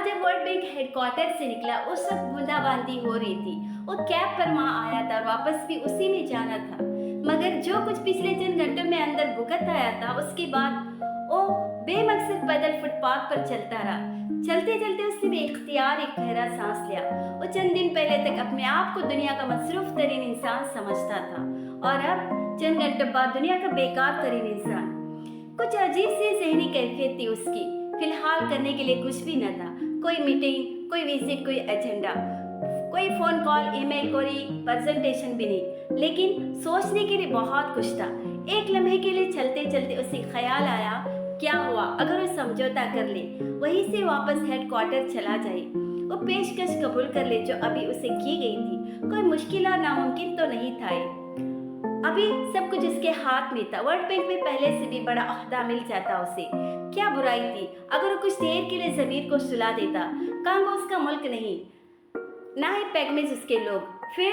सालार जब world bank headquarter से निकला उस वक्त बूंदाबांदी हो रही थी। वो कैब पर वहां आया था और वापस भी उसी में जाना था। मगर जो कुछ पिछले चंद घंटों में अंदर भुगत आया था उसके बाद वो बेमकसद पैदल फुटपाथ पर चलता रहा। चलते चलते उसने बेइख्तियार एक गहरा सांस लिया। वो चंद दिन पहले तक अपने आप को दुनिया का मसरूफ तरीन इंसान समझता था और अब चंद घंटों बाद दुनिया का बेकार तरीन इंसान। कुछ अजीब सी जहनी कैफियत थी उसकी। फिलहाल करने के लिए कुछ भी न था। कोई मीटिंग, कोई विजिट, कोई एजेंडा, कोई फोन कॉल, ईमेल, कोई प्रेजेंटेशन भी नहीं। लेकिन सोचने के लिए बहुत कुछ था। एक लम्हे के लिए चलते चलते उसे ख्याल आया, क्या हुआ अगर वो समझौता कर ले, वहीं से वापस हेडक्वार्टर चला जाए, वो पेशकश कबूल कर ले जो अभी उसे की गई थी। कोई मुश्किल और नामुमकिन तो नहीं था। अभी सब कुछ उसके हाथ में था। वर्ल्ड बैंक में पहले से भी बड़ा ओहदा मिल जाता उसे। क्या बुराई थी अगर वो कुछ देर के लिए जमीर को सुला देता। कांगो उसका मुल्क नहीं, ना ही पैगमेज उसके लोग। फिर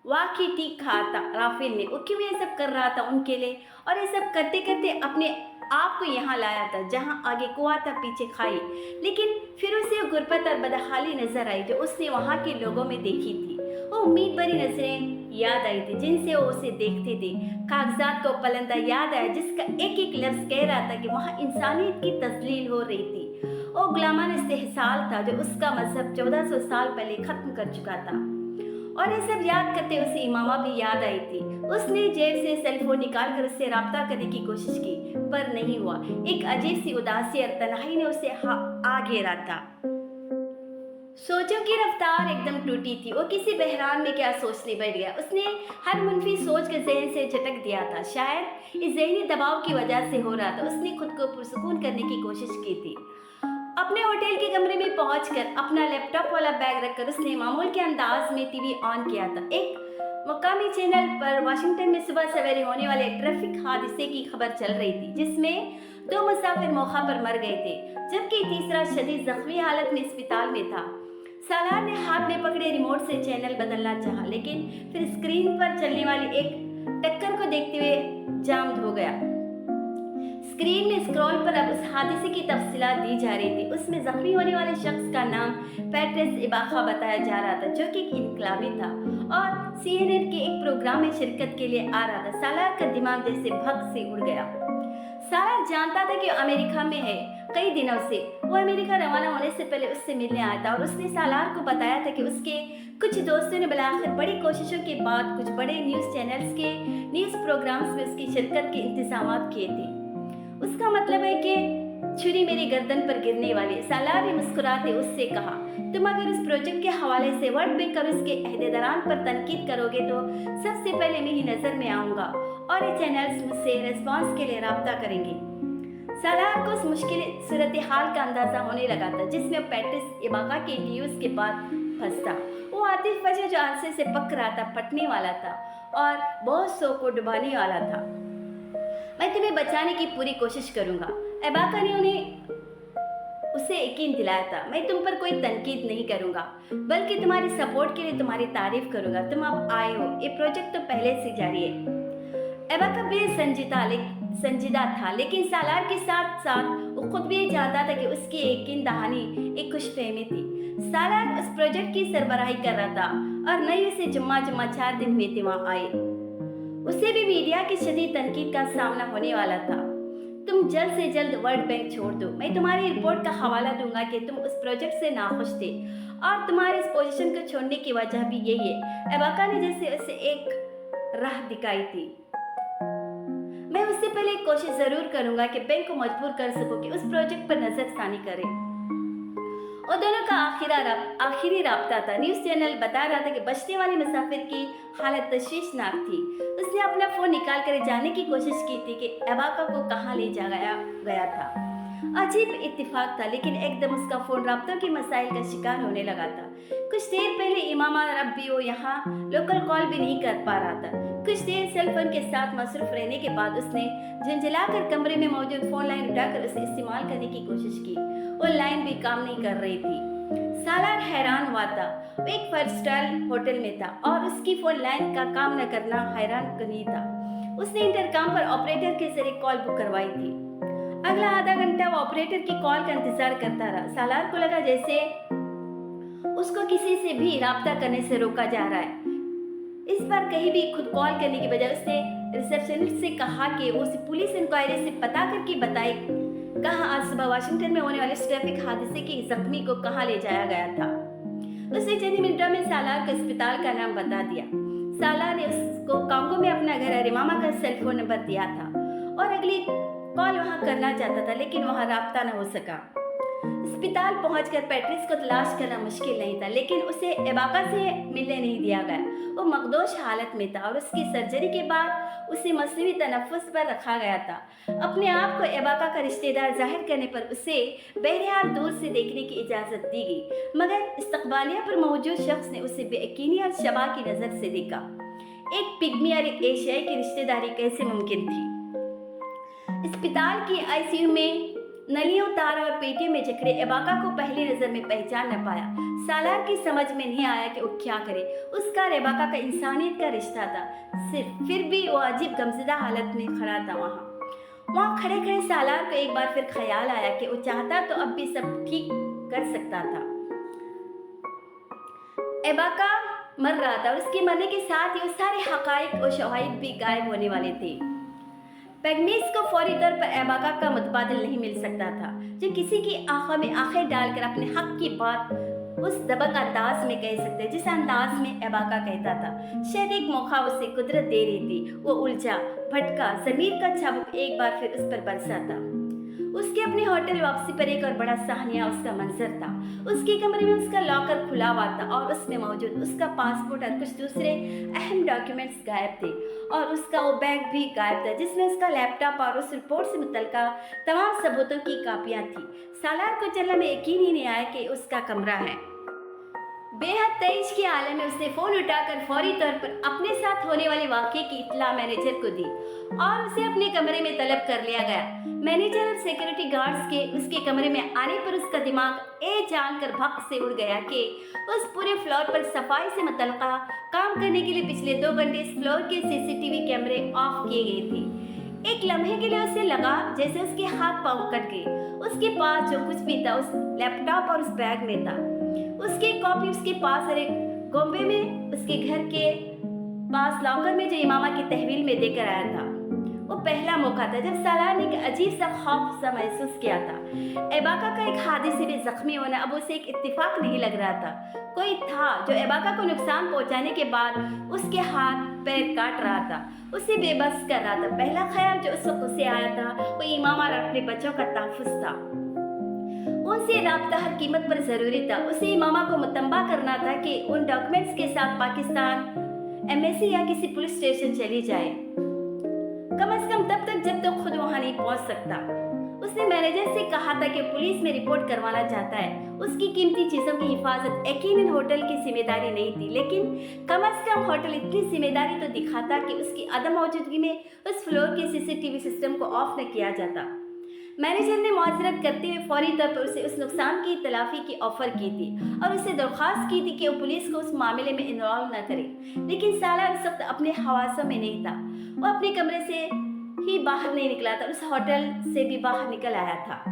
वाकई ठीक कहा था राफेल ने। वो क्यों ये सब कर रहा था उनके लिए, और ये सब करते करते अपने आप को यहाँ लाया था जहाँ आगे कुआं था पीछे खाई। लेकिन फिर उसे वो गुर्बत और बदहाली नजर आई जो उसने वहाँ के लोगों में देखी थी। वो उम्मीद भरी नजरें याद आई थी जिनसे वो उसे देखते थे। कागजात को पलंदा याद आया जिसका एक एक लफ्ज कह रहा था कि वहाँ इंसानियत की तस्लील हो रही थी। वो गुलामान इस्तेहसाल था जो उसका मजहब 1400 साल पहले खत्म कर चुका था। और ये सब याद करते उसे इमामा भी याद आई थी। उसने जेब से सेल फोन निकाल कर उससे राब्ता करने की कोशिश की पर नहीं हुआ। एक अजीब सी उदासी और तन्हाई ने उसे आ घेरा था। सोचों की रफ्तार एकदम टूटी थी। वो किसी बहरान में क्या सोचने बैठ गया। उसने हर मुनफी सोच के जहन से झटक दिया था। शायद इस जहनी दबाव की वजह से हो रहा था। उसने खुद को पुरसुकून करने की कोशिश की थी। अपने होटल के कमरे में पहुंचकर अपना लैपटॉप वाला बैग रखकर उसने मामूल के अंदाज में टीवी ऑन किया था। एक मकामी चैनल पर वाशिंगटन में सुबह सवेरे होने वाले ट्रैफिक हादसे की खबर चल रही थी जिसमें 2 मुसाफिर मौका पर मर गए थे जबकि तीसरा शदीद जख्मी हालत में अस्पताल में था। सालार ने हाथ में पकड़े रिमोट से चैनल बदलना चाहा लेकिन फिर स्क्रीन पर चलने वाली एक टक्कर को देखते हुए जाम हो गया। स्क्रीन में स्क्रॉल पर अब उस हादसे की तफसीलात दी जा रही थी। उसमें जख्मी होने वाले शख्स का नाम पैट्रिस इबाका बताया जा रहा था जो कि एक इनकलाबी था और CNN के एक प्रोग्राम में शिरकत के लिए आ रहा था। सालार का दिमाग जैसे भग से उड़ गया। सालार जानता था कि अमेरिका में है कई दिनों से। वो अमेरिका रवाना होने से पहले उससे मिलने आया था और उसने सालार को बताया था कि उसके कुछ दोस्तों ने बुलाकर बड़ी कोशिशों के बाद कुछ बड़े न्यूज़ चैनल्स के न्यूज़ प्रोग्राम्स में उसकी शिरकत के इंतजाम किए थे। उसका मतलब है कि छुरी मेरी गर्दन पर गिरने वाली। सालार ने मुस्कुराते उससे कहा, तुम अगर इस प्रोजेक्ट के हवाले से वर्ल्ड बैंक और उसके अहदेदारान पर तनकीद करोगे तो सबसे पहले मेरी नज़र में आऊँगा और ये चैनल्स मुझसे रिस्पांस के लिए राब्ता करेंगे। सालार को उस मुश्किल सूरत हाल का अंदाज़ा होने लगा था जिसमें पैट्रिस इबाका के न्यूज़ के बाद फंसता। वो आतिफ वजह जो आंसू से पक रहा था, फटने वाला था और बहुत सौ को डुबाने वाला था। मैं तुम्हें बचाने की पूरी कोशिश करूंगा। इबाका ने उसे यकीन दिलाया था। मैं तुम पर कोई तनकीद नहीं करूंगा बल्कि तुम्हारी सपोर्ट के लिए तुम्हारी तारीफ करूंगा। तुम अब आए हो, ये प्रोजेक्ट तो पहले से जारी है। इबाका बेसंजीदा था लेकिन सालार के साथ साथ वो खुद भी चाहता था कि उसकी यकीन दहानी एक खुशफहमी थी। सालार उस प्रोजेक्ट की सरबराही कर रहा था और नई से जुम्मा 4 दिन हुए थे वहाँ आए। उसे भी मीडिया की शदीद तनकीद का सामना होने वाला था। तुम जल्द से जल्द वर्ल्ड बैंक छोड़ दो। मैं तुम्हारी रिपोर्ट का हवाला दूंगा कि तुम उस प्रोजेक्ट से नाखुश थे और तुम्हारे इस पोजीशन को छोड़ने की वजह भी यही है। इबाका ने जैसे उसे एक राह दिखाई थी। मैं उससे पहले एक कोशिश जरूर करूंगा कि बैंक को मजबूर कर सकूं कि उस प्रोजेक्ट पर नजरसानी करे। और दोनों का आखिरी राब्ता था। न्यूज़ चैनल बता रहा था कि बचने वाले मुसाफिर की हालत तशवीशनाक थी। उसने अपना फ़ोन निकाल कर जानने की कोशिश की थी कि इबाका को कहाँ ले जाया गया था। अजीब इत्तेफाक था लेकिन एकदम उसका फ़ोन राब्तों के मसाइल का शिकार होने लगा था। कुछ देर पहले इमामा अब भी वो यहाँ लोकल कॉल भी नहीं कर पा रहा था। कुछ देर सेल फोन के साथ मसरूफ रहने के बाद उसने झंझलाकर कमरे में मौजूद फ़ोन लाइन उठाकर उसे इस्तेमाल करने की कोशिश की। वो लाइन भी काम नहीं कर रही थी। सालार हैरान हुआ था। वो एक 5 स्टार होटल में था और उसकी फ़ोन लाइन का काम न करना हैरान कनी था। उसने इंटरकॉम पर ऑपरेटर के जरिए कॉल बुक करवाई थी। अगला आधा घंटा वो ऑपरेटर की कॉल का इंतजार करता रहा। सालार को लगा जैसे उसको किसी से भी राब्ता करने से रोका जा रहा है। इस बार कहीं भी खुद कॉल करने की बजाय उसने रिसेप्शनिस्ट से कहा कि वो उसे पुलिस इंक्वायरी से पता करके बताए कहाँ आज सुबह वाशिंगटन में होने वाले इस ट्रैफिक हादसे के जख्मी को कहाँ ले जाया गया था। उसने चंद मिनटों में सालार को अस्पताल का नाम बता दिया। सालार ने उसको कांगो में अपना घर अरिमामा का सेल फोन नंबर दिया था और अगली कॉल वहां करना चाहता था, लेकिन वहां राब्ता न हो सका। अस्पताल पहुंचकर पैट्रिस को तलाश करना मुश्किल नहीं था, लेकिन उसे एबाका से मिलने नहीं दिया गया। वो मखदोश हालत में था और उसकी सर्जरी के बाद उसे मसनवी तनफ्फुस पर रखा गया था। अपने आप को एबाका का रिश्तेदार जाहिर करने पर उसे बहरहाल दूर से देखने की इजाज़त दी गई, मगर इस्तकबालिया पर मौजूद शख्स ने उसे बेयकीनी और शबा की नज़र से देखा। एक पिग्मी और एक एशियाई की रिश्तेदारी कैसे मुमकिन थी? अस्पताल की आईसीयू में नलियों, तार और पेटियों में जकड़े एबाका को पहली नजर में पहचान न पाया। सालार की समझ में नहीं आया कि वो क्या करे। उसका और एबाका का इंसानियत का रिश्ता था। फिर भी वो अजीब गमज़दा हालत में खड़ा था। वहाँ खड़े खड़े सालार को एक बार फिर ख्याल आया कि वो चाहता तो अब भी सब ठीक कर सकता था। एबाका मर रहा था और उसके मरने के साथ ही वो सारे हकाइक और शवाहिद भी गायब होने वाले थे। पैगनीस को फौरी तौर पर एबाका का मुतबादिल नहीं मिल सकता था, जो किसी की आंखों में आंखें डालकर अपने हक की बात उस दबक अंदाज में कह सकते जिस अंदाज में एबाका कहता था। शायद एक मौका उसे कुदरत दे रही थी। वो उलझा भटका, ज़मीर का चाबुक एक बार फिर उस पर बरसा था। उसके अपने होटल वापसी पर एक और बड़ा साहनिया उसका मंजर था। उसके कमरे में उसका लॉकर खुला हुआ था और उसमें मौजूद उसका पासपोर्ट और कुछ दूसरे अहम डॉक्यूमेंट्स गायब थे, और उसका वो बैग भी गायब था जिसमें उसका लैपटॉप और उस रिपोर्ट से मुतल्लिका तमाम सबूतों की कापियाँ थी। सालार को चलना में यकीन ही नहीं आया कि उसका कमरा है। बेहद तेज के आलम में उसने फ़ोन उठाकर फौरी तौर पर अपने साथ होने वाले वाक़े की इत्तला मैनेजर को दी और उसे अपने कमरे में तलब कर लिया गया। मैनेजर और सिक्योरिटी गार्ड्स के उसके कमरे में आने पर उसका दिमाग जानकर भक्त से उड़ गया कि उस पूरे फ्लोर पर सफाई से मुतल्लिका काम करने के लिए पिछले 2 घंटे इस फ्लोर के सीसीटीवी कैमरे ऑफ किए गए थे। एक लम्हे के लिए उसे लगा जैसे उसके हाथ पांव कट गए। उसके पास जो कुछ भी था उस लैपटॉप और उस बैग में था। उसकी कॉपी उसके पास और एक गोम्बे में उसके घर के पास लॉकर में जो इमामा की तहवील में देकर आया था। वो पहला मौका था जब सालार ने एक अजीब सा खौफ सा महसूस किया था। एबाका का एक हादसे में जख्मी होना अब उसे एक इत्तेफाक नहीं लग रहा था। कोई था जो एबाका को नुकसान पहुंचाने के बाद उसके हाथ पैर काट रहा था, उसे बेबस कर रहा था। पहला ख्याल जो उस वक्त उसे आया था वो इमामा और अपने बच्चों का तहफ़्फ़ुज़ था। उनसे राब्ता हर कीमत पर ज़रूरी था। उसे इमामा को मुतंबा करना था कि उन डॉक्यूमेंट्स के साथ पाकिस्तान एम्बेसी या किसी पुलिस स्टेशन चली जाए, कम से कम तब तक जब तक खुद वहां नहीं पहुंच सकता। उसने मैनेजर से कहा था कि पुलिस में रिपोर्ट करवाना चाहता है। उसकी कीमती चीज़ों की हिफाजत यकीनन होटल की जिम्मेदारी नहीं थी, लेकिन कम से कम होटल इतनी जिम्मेदारी तो दिखाता कि उसकी अदम मौजूदगी में उस फ्लोर के सीसीटीवी सिस्टम को ऑफ न किया जाता। मैनेजर ने मुआवजत करते हुए फौरी तौर पर उसे उस नुकसान की तलाफी की ऑफर की थी और उससे दरख्वास्त की थी कि वो पुलिस को उस मामले में इन्वॉल्व न करे। लेकिन सालार उस वक्त अपने हवासों में नहीं था। वो अपने कमरे से ही बाहर नहीं निकला था, उस होटल से भी बाहर निकल आया था।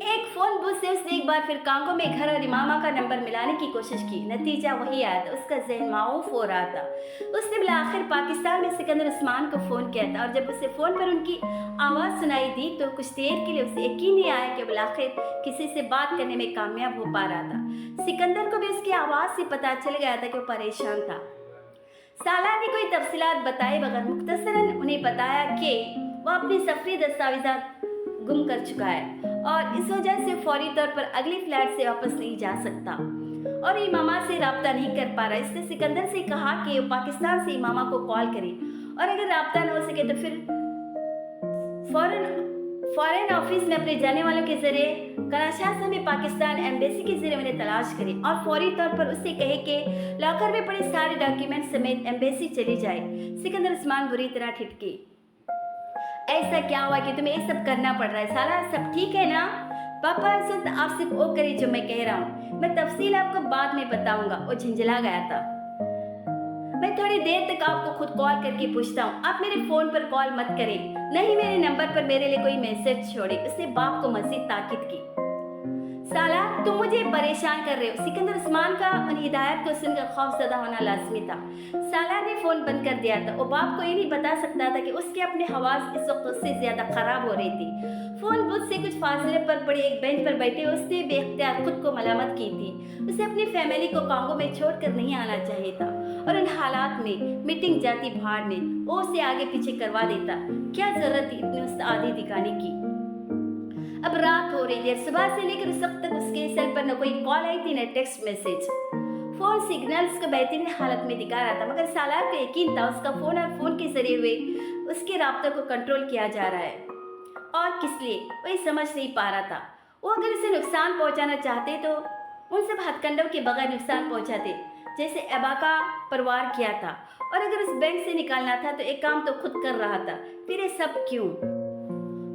एक फोन बूथ से उसने एक बार फिर कांगो में घर और इमामा का नंबर मिलाने की कोशिश की। नतीजा वही आया था। उसका जहन माऊफ हो रहा था। उसने बिलाखिर पाकिस्तान में सिकंदर उस्मान को फ़ोन किया था और जब उसे फ़ोन पर उनकी आवाज़ सुनाई दी तो कुछ देर के लिए उसे यकीन नहीं आया कि बिलाखिर किसी से बात करने में कामयाब हो पा रहा था। सिकंदर को भी उसकी आवाज़ से पता चल गया था कि वो परेशान था। सालार ने कोई तफसीलात बताए बगैर मुख्तसरन उन्हें बताया कि वह अपनी सफरी दस्तावेज़ात गुम कर चुका है और इस वजह से फौरी तौर पर अगली फ्लैट से वापस नहीं जा सकता और इमामा से राब्ता नहीं कर पा रहा। इसने सिकंदर से कहा कि वो पाकिस्तान से इमामा को कॉल करे और अगर राब्ता न हो सके तो फिर फॉरेन ऑफिस में अपने जाने वालों के जरिए कराची में पाकिस्तान एम्बेसी के जरिए उन्हें तलाश करे और फौरी तौर पर उससे कहे कि लॉकर में पड़े सारे डॉक्यूमेंट समेत एम्बेसी चली जाए। सिकंदर उस्मान बुरी तरह ठिठके। ऐसा क्या हुआ कि तुम्हें ये सब करना पड़ रहा है? साला सब ठीक है ना? पापा सिर्फ आप सिर्फ वो करिए जो मैं कह रहा हूँ, मैं तफसील आपको बाद में बताऊंगा। वो झंझला गया था। मैं थोड़ी देर तक आपको खुद कॉल करके पूछता हूँ, आप मेरे फ़ोन पर कॉल मत करें। न ही मेरे नंबर पर मेरे लिए कोई मैसेज छोड़े। उसने बाप को मज़ीद ताकीद की। सालार, तुम मुझे परेशान कर रहे हो। सिकंदर उस्मान का उन हिदायत को सुनकर खौफजदा होना लाजमी था। सालार ने फ़ोन बंद कर दिया था। वो बाप को ये नहीं बता सकता था कि उसके अपने हवास इस वक्त उससे ज़्यादा ख़राब हो रही थी। फ़ोन बुथ से कुछ फासले पर पड़े एक बेंच पर बैठे उसने बेख्तियार खुद को मलामत की थी। उसे अपनी फैमिली को कांगो में छोड़कर नहीं आना चाहिए था, और उन हालात में मीटिंग जाती भाड़ में वो उसे आगे पीछे करवा देता। क्या ज़रूरत थी इतनी उस्तादी दिखाने की। अब रात हो रही थी। सुबह से लेकर उस वक्त तक उसके सेल पर न कोई कॉल आई थी, न टेक्स्ट मैसेज। फोन सिग्नल्स को बेहतरीन हालत में दिखा रहा था, मगर सालार को यकीन था उसका फोन और फोन के जरिए हुए उसके राब्तों को कंट्रोल किया जा रहा है। और किस लिए वही समझ नहीं पा रहा था। वो अगर उसे नुकसान पहुंचाना चाहते तो उन सब हथकंडों के बगैर नुकसान पहुंचाते, जैसे एबा का परिवार किया था। और अगर उस बैंक से निकालना था तो एक काम तो खुद कर रहा था, फिर ये सब क्यों।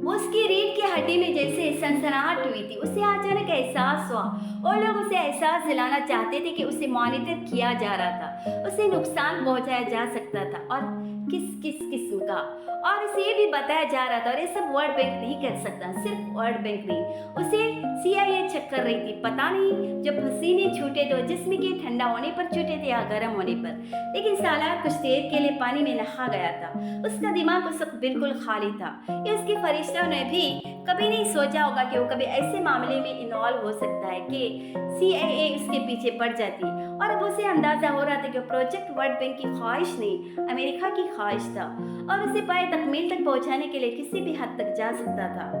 उसकी रीढ़ की हड्डी में जैसे सनसनाहट हुई थी। उसे अचानक एहसास हुआ और लोग उसे एहसास दिलाना चाहते थे कि उसे मॉनिटर किया जा रहा था, उसे नुकसान पहुंचाया जा सकता था, और किस किस किस्म का। और उसे ये भी बताया जा रहा था, और ये सब वर्ल्ड बैंक नहीं कर सकता, सिर्फ वर्ल्ड बैंक नहीं, उसे CIA चेक कर रही थी। पता नहीं जब पसीने छूटे तो जिस्म के ठंडा होने पर छूटे थे या गर्म होने पर। लेकिन सालार कुछ देर के लिए पानी में नहा गया था। उसका दिमाग उस वक्त बिल्कुल खाली था। ये उसके फरिश्तों ने भी कभी नहीं सोचा होगा कि वो कभी ऐसे मामले में इन्वॉल्व हो सकता है कि CIA उसके पीछे पड़ जाती। और अब उसे अंदाजा हो रहा था कि प्रोजेक्ट वर्ल्ड बैंक की ख्वाहिश नहीं, अमेरिका की ख्वाहिश था, और उसे पाए तकमील तक पहुंचाने के लिए किसी भी हद तक जा सकता था।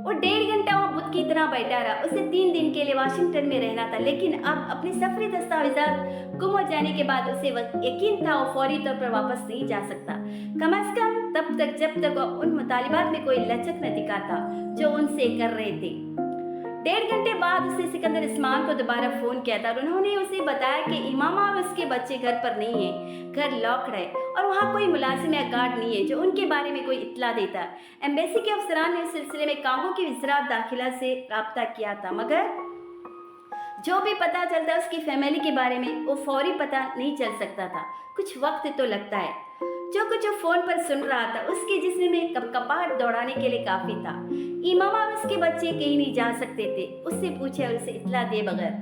वो 1.5 घंटा वहाँ बुत की तरह बैठा रहा। उसे 3 दिन के लिए वाशिंगटन में रहना था, लेकिन अब अपने सफरी दस्तावेजात गुम हो जाने के बाद उसे यकीन था वो फौरी तौर पर वापस नहीं जा सकता, कम से कम तब तक जब तक वो उन मुतालिबात में कोई लचक न दिखाता जो उनसे कर रहे थे। 1.5 घंटे बाद उसने सिकंदर उस्मान को दोबारा फोन किया था, और उन्होंने उसे बताया कि इमामा और उसके बच्चे घर पर नहीं है, घर लॉक्ड है, और वहाँ कोई मुलाजिम या गार्ड नहीं है जो उनके बारे में कोई इत्तला देता। एम्बेसी के अफसरान ने इस सिलसिले में कांगो की वज़ारत दाखिला से राब्ता किया था, मगर जो भी पता चलता उसकी फैमिली के बारे में वो फौरी पता नहीं चल सकता था, कुछ वक्त तो लगता है। जो कुछ वो फोन पर सुन रहा था उसके जिस्म में कपकपाहट दौड़ाने के लिए काफी था। इमामा और उसके बच्चे कहीं नहीं जा सकते थे, उससे पूछे और उसे इत्तला दे बगैर।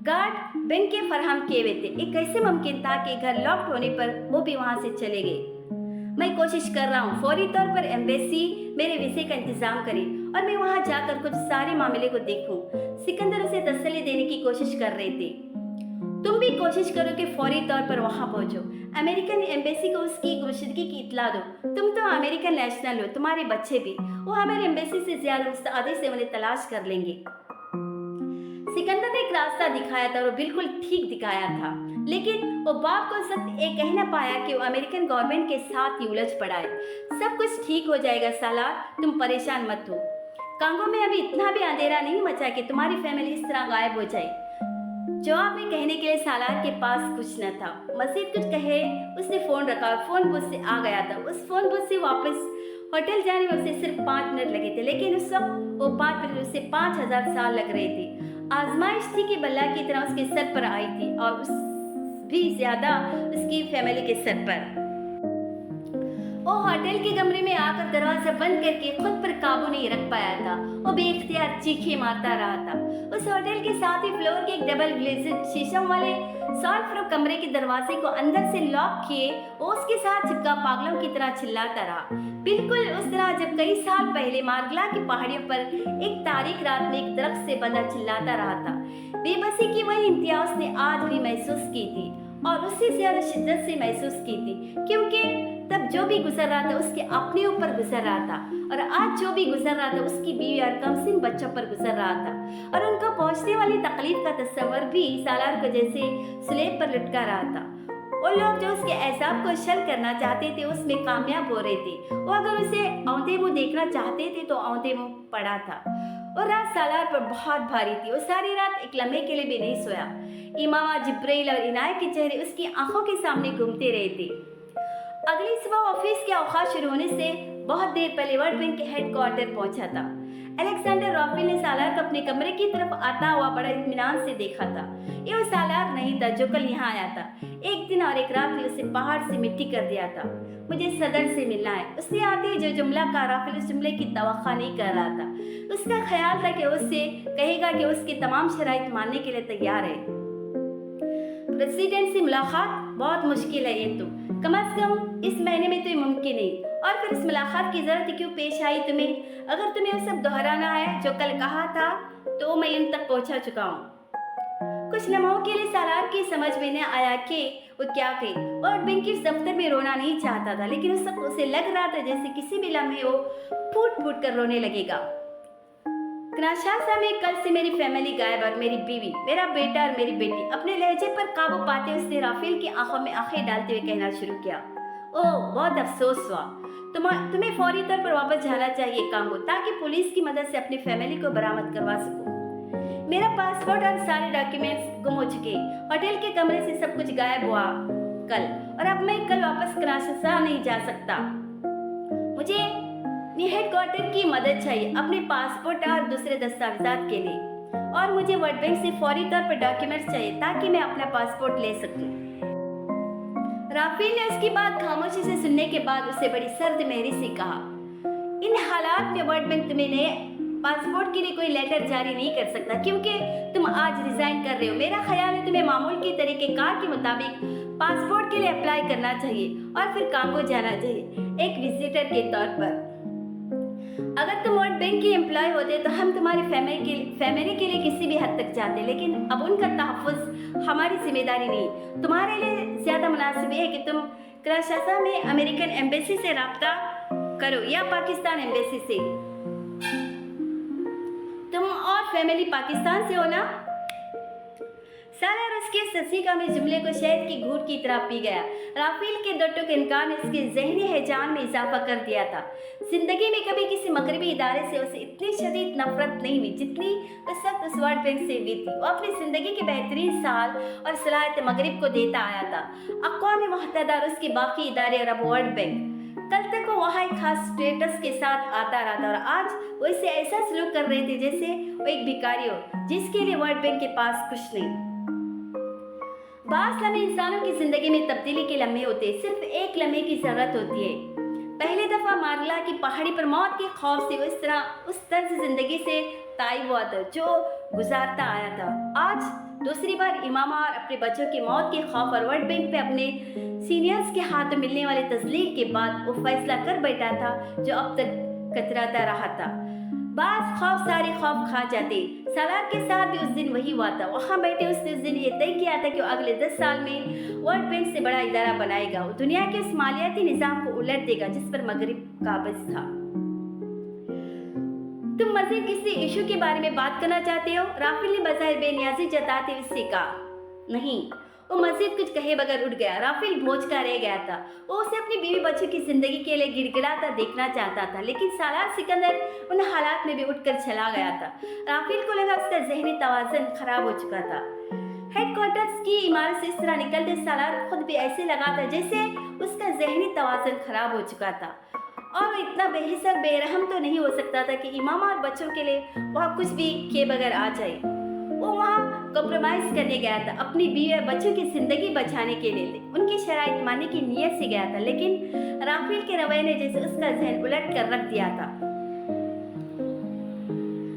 गार्ड बैंक के फराहम किए हुए थे। ये कैसे मुमकिन था कि घर लॉक्ड होने पर वो भी वहां से चले गए। मैं कोशिश कर रहा हूँ, फौरी तौर पर एम्बेसी मेरे वीजे का इंतजाम करे और मैं वहां जाकर कुछ सारे मामले को देखूं। सिकंदर उसे तसल्ली देने की कोशिश कर रहे थे। तुम भी कोशिश करो कि फौरी तौर पर वहां पहुंचो। अमेरिकन एम्बेसी को उसकी गुमशुदगी की इत्तला दो। तुम तो अमेरिकन नेशनल हो, तुम्हारे बच्चे भी, वो हमारे एम्बेसी से ज्यादा मुस्तैदी से उन्हें तलाश कर लेंगे। सिकंदर ने एक रास्ता दिखाया था और वो बिल्कुल ठीक दिखाया था, लेकिन वो बाप को सख्त ये कहना पाया कि वो अमेरिकन गवर्नमेंट के साथ ही उलझ पड़ा है। सब कुछ ठीक हो जाएगा सालार, तुम परेशान मत हो। कांगो में अभी इतना भी अंधेरा नहीं मचा कि तुम्हारी फैमिली इस तरह गायब हो जाए। जवाब में कहने के लिए सालार के पास कुछ न था। मजीद कुछ कहे उसने फोन रखा और फोन बुथ से आ गया था। उस फोन बुथ से वापस होटल जाने में उसे सिर्फ 5 मिनट लगे थे, लेकिन उस वक्त वो 5 मिनट उससे 5000 साल लग रहे थे। आजमाइश थी कि बल्ला की तरह उसके सर पर आई थी, और उस भी ज्यादा उसकी फैमिली के सर पर। वो होटल के कमरे में आकर दरवाजा बंद करके खुद पर काबू नहीं रख पाया था। वो बेइख्तियार चीखें मारता रहा था। उस होटल के साथ ही फ्लोर के एक डबल ग्लेज़्ड शीशम वाले सॉल्ट प्रूफ कमरे के दरवाजे को अंदर से लॉक किए वो उसके साथ चिपका पागलों की तरह चिल्लाता रहा, बिल्कुल उस तरह जब कई साल पहले मार्गला की पहाड़ियों पर एक तारीख रात में एक दरख्त से बंधा चिल्लाता रहा था। बेबसी की वही इंतहा उसने आज भी महसूस की थी, और उससे ज्यादा शिद्दत से महसूस की थी, क्योंकि तब जो भी गुजर रहा था उसके अपने ऊपर गुजर रहा था, और आज जो भी गुजर रहा था उसकी बीवी और कमसिन बच्चों पर गुजर रहा था। और उनको पहुंचने वाली तकलीफ का तस्वर भी सालार को जैसे स्लेब पर लटका रहा था। वो लोग जो उसके एहसाब को शल करना चाहते थे उसमें कामयाब हो रहे थे। वो अगर उसे औंधे मुंह देखना चाहते थे तो औंधे मुंह पड़ा था। और रात सालार पर बहुत भारी थी। वो सारी रात एक लम्हे के लिए भी नहीं सोया। इमामा, जिब्राइल और इनायत के चेहरे उसकी आंखों के सामने घूमते रहे थे। अगली सुबह ऑफिस के औकात शुरू होने से बहुत देर पहले वर्ल्ड बैंक के हेडक्वार्टर पहुंचा था। अलेक्जेंडर रॉफिल ने सालार को अपने कमरे की तरफ आता हुआ बड़ा इत्मीनान से देखा था। ये वो सालार नहीं था जो कल यहाँ आया था। एक दिन और एक रात ने उसे पहाड़ से मिट्टी कर दिया था। मुझे सदर से मिलना है। उसने आते ही जो जुमला कहा, राफेल उस जुमले की तवक्का नहीं कर रहा था। उसका ख्याल था कि उससे कहेगा कि उसकी तमाम शराइत मानने के लिए तैयार है। प्रेसिडेंट से मुलाकात बहुत मुश्किल है, ये तो कम से कम इस महीने में तो ये मुमकिन है। और फिर इस मुलाकात की ज़रूरत क्यों पेश आई तुम्हें? अगर तुम्हें वो सब दोहराना है जो कल कहा था तो मैं इन तक पहुंचा चुका हूँ। कुछ लम्हों के लिए सालार की समझ में न आया कि वो क्या कहे। वर्ल्ड बैंक के दफ्तर में रोना नहीं चाहता था, लेकिन उसे लग रहा था जैसे किसी भी लम्हे वो फूट फूट कर रोने लगेगा। किंशासा में कल से मेरी फैमिली गायब और मेरी बीवी, मेरा बेटा और मेरी बेटी। अपने लहजे पर काबू पाते उसने राफेल की आंखों में आंखें डालते हुए कहना शुरू किया, ओह बहुत अफसोस हुआ। तुम्हें फौरी तौर पर वापस जाना चाहिए कांगो, ताकि पुलिस की मदद से अपनी फैमिली को बरामद करवा सकूं। मेरा पासपोर्ट और सारे डॉक्यूमेंट्स गुम हो चुके। होटल के कमरे से सब कुछ गायब हुआ कल, और अब मैं कल वापस किंशासा नहीं जा सकता। मुझे हेडक्वार्टर की मदद चाहिए अपने पासपोर्ट और दूसरे दस्तावेजात के लिए, और मुझे वर्ल्ड बैंक से फौरी तौर पर डॉक्यूमेंट्स चाहिए ताकि मैं अपना पासपोर्ट ले सकूं। राफेल ने उसकी बात खामोशी से सुनने के बाद उसे बड़ी सर्द मेहरी से कहा, इन हालात में वर्ल्ड बैंक तुम्हें नए पासपोर्ट के लिए कोई लेटर जारी नहीं कर सकता, क्योंकि तुम आज रिजाइन कर रहे हो। मेरा ख्याल है तुम्हें मामूल के तरीक़ेकार के मुताबिक पासपोर्ट के लिए अप्लाई करना चाहिए और फिर कांगो जाना चाहिए एक विजिटर के तौर पर। अगर तुम वर्ल्ड बैंक के एम्प्लॉय होते तो हम तुम्हारी फैमिली के लिए किसी भी हद तक जाते, लेकिन अब उनका तहफ़्फ़ुज़ हमारी जिम्मेदारी नहीं। तुम्हारे लिए ज़्यादा मुनासिब है कि तुम किंशासा में अमेरिकन एम्बेसी से रब्ता करो या पाकिस्तान एम्बेसी से। तुम और फैमिली पाकिस्तान से हो ना? सालार उसके ससीका में जुमले को शहद की घूंट की तरह पी गया। राफेल के दो टुक इनकार ने उसके ज़हनी हैजान में इजाफा कर दिया था। जिंदगी में कभी किसी मगरबी इदारे से उसे इतनी शदीद नफरत नहीं हुई जितनी उस वक्त उस वर्ल्ड बैंक से हुई थी। वो अपनी ज़िंदगी के बेहतरीन साल और सलाहियत मगरिब को देता आया था, अक़वाम मुत्तहिदा और उसके बाकी इदारे और अब वर्ल्ड बैंक। कल तक वो वहाँ एक खास स्टेटस के साथ आता रहा था, और आज वो इसे ऐसा सलूक कर रहे थे जैसे वो एक भिखारी हो जिसके लिए वर्ल्ड बैंक के पास कुछ नहीं। बाज़ लम्हे इंसानों की ज़िंदगी में तब्दीली के लम्हे होते, सिर्फ एक लम्हे की ज़रूरत होती है। पहली दफ़ा मारला की पहाड़ी पर मौत के खौफ से वो इस तरह उस तर्ज ज़िंदगी से ताइब हुआ था जो गुजारता आया था। आज दूसरी बार इमामा और अपने बच्चों की मौत के खौफ और वर्ल्ड बैंक पे अपने सीनियर्स के हाथ मिलने वाले तस्लीक के बाद वो फैसला कर बैठा था जो अब तक कतराता रहा था। बास खौफ सारे खौफ खा जाते। सालार के साथ भी उस दिन वही हुआ था। वहाँ बैठे उसने उस दिन ये तय किया था कि वो अगले 10 साल में वर्ल्ड बैंक से बड़ा इदारा बनाएगा। वो दुनिया के उस मालियाती निज़ाम को उलट देगा जिस पर मगरिब काबिज था। तुम मज़ीद किसी इशू के बारे में बात करना चाहते हो? राफेल ने बज़ाहिर बेनियाजी जताते हुए उससे कहा। नहीं। वो मज़ीद कुछ कहे बगैर उठ गया। राफेल भोज का रह गया था। वो उसे अपनी बीवी बच्चों की ज़िंदगी के लिए गिड़गिड़ाता देखना चाहता था, लेकिन सालार सिकंदर उन हालात में भी उठकर चला गया था। राफेल को लगा उसका ज़हनी तवाज़ुन खराब हो चुका था। हेडक्वार्टर्स की इमारत से इस तरह निकलते सालार खुद भी ऐसे लगा था जैसे उसका ज़हनी तवाज़ुन खराब हो चुका था, और वो इतना बेहिस्सा बेरहम तो नहीं हो सकता था कि इमामा और बच्चों के लिए वहाँ कुछ भी किए बगैर आ जाए। वो वहाँ कॉम्प्रोमाइज़ करने गया था, अपनी बीवी और बच्चों की ज़िंदगी बचाने के लिए उनकी शराइत मानने की नीयत से गया था, लेकिन राफेल के रवैये ने जैसे उसका ज़हन उलट कर रख दिया था।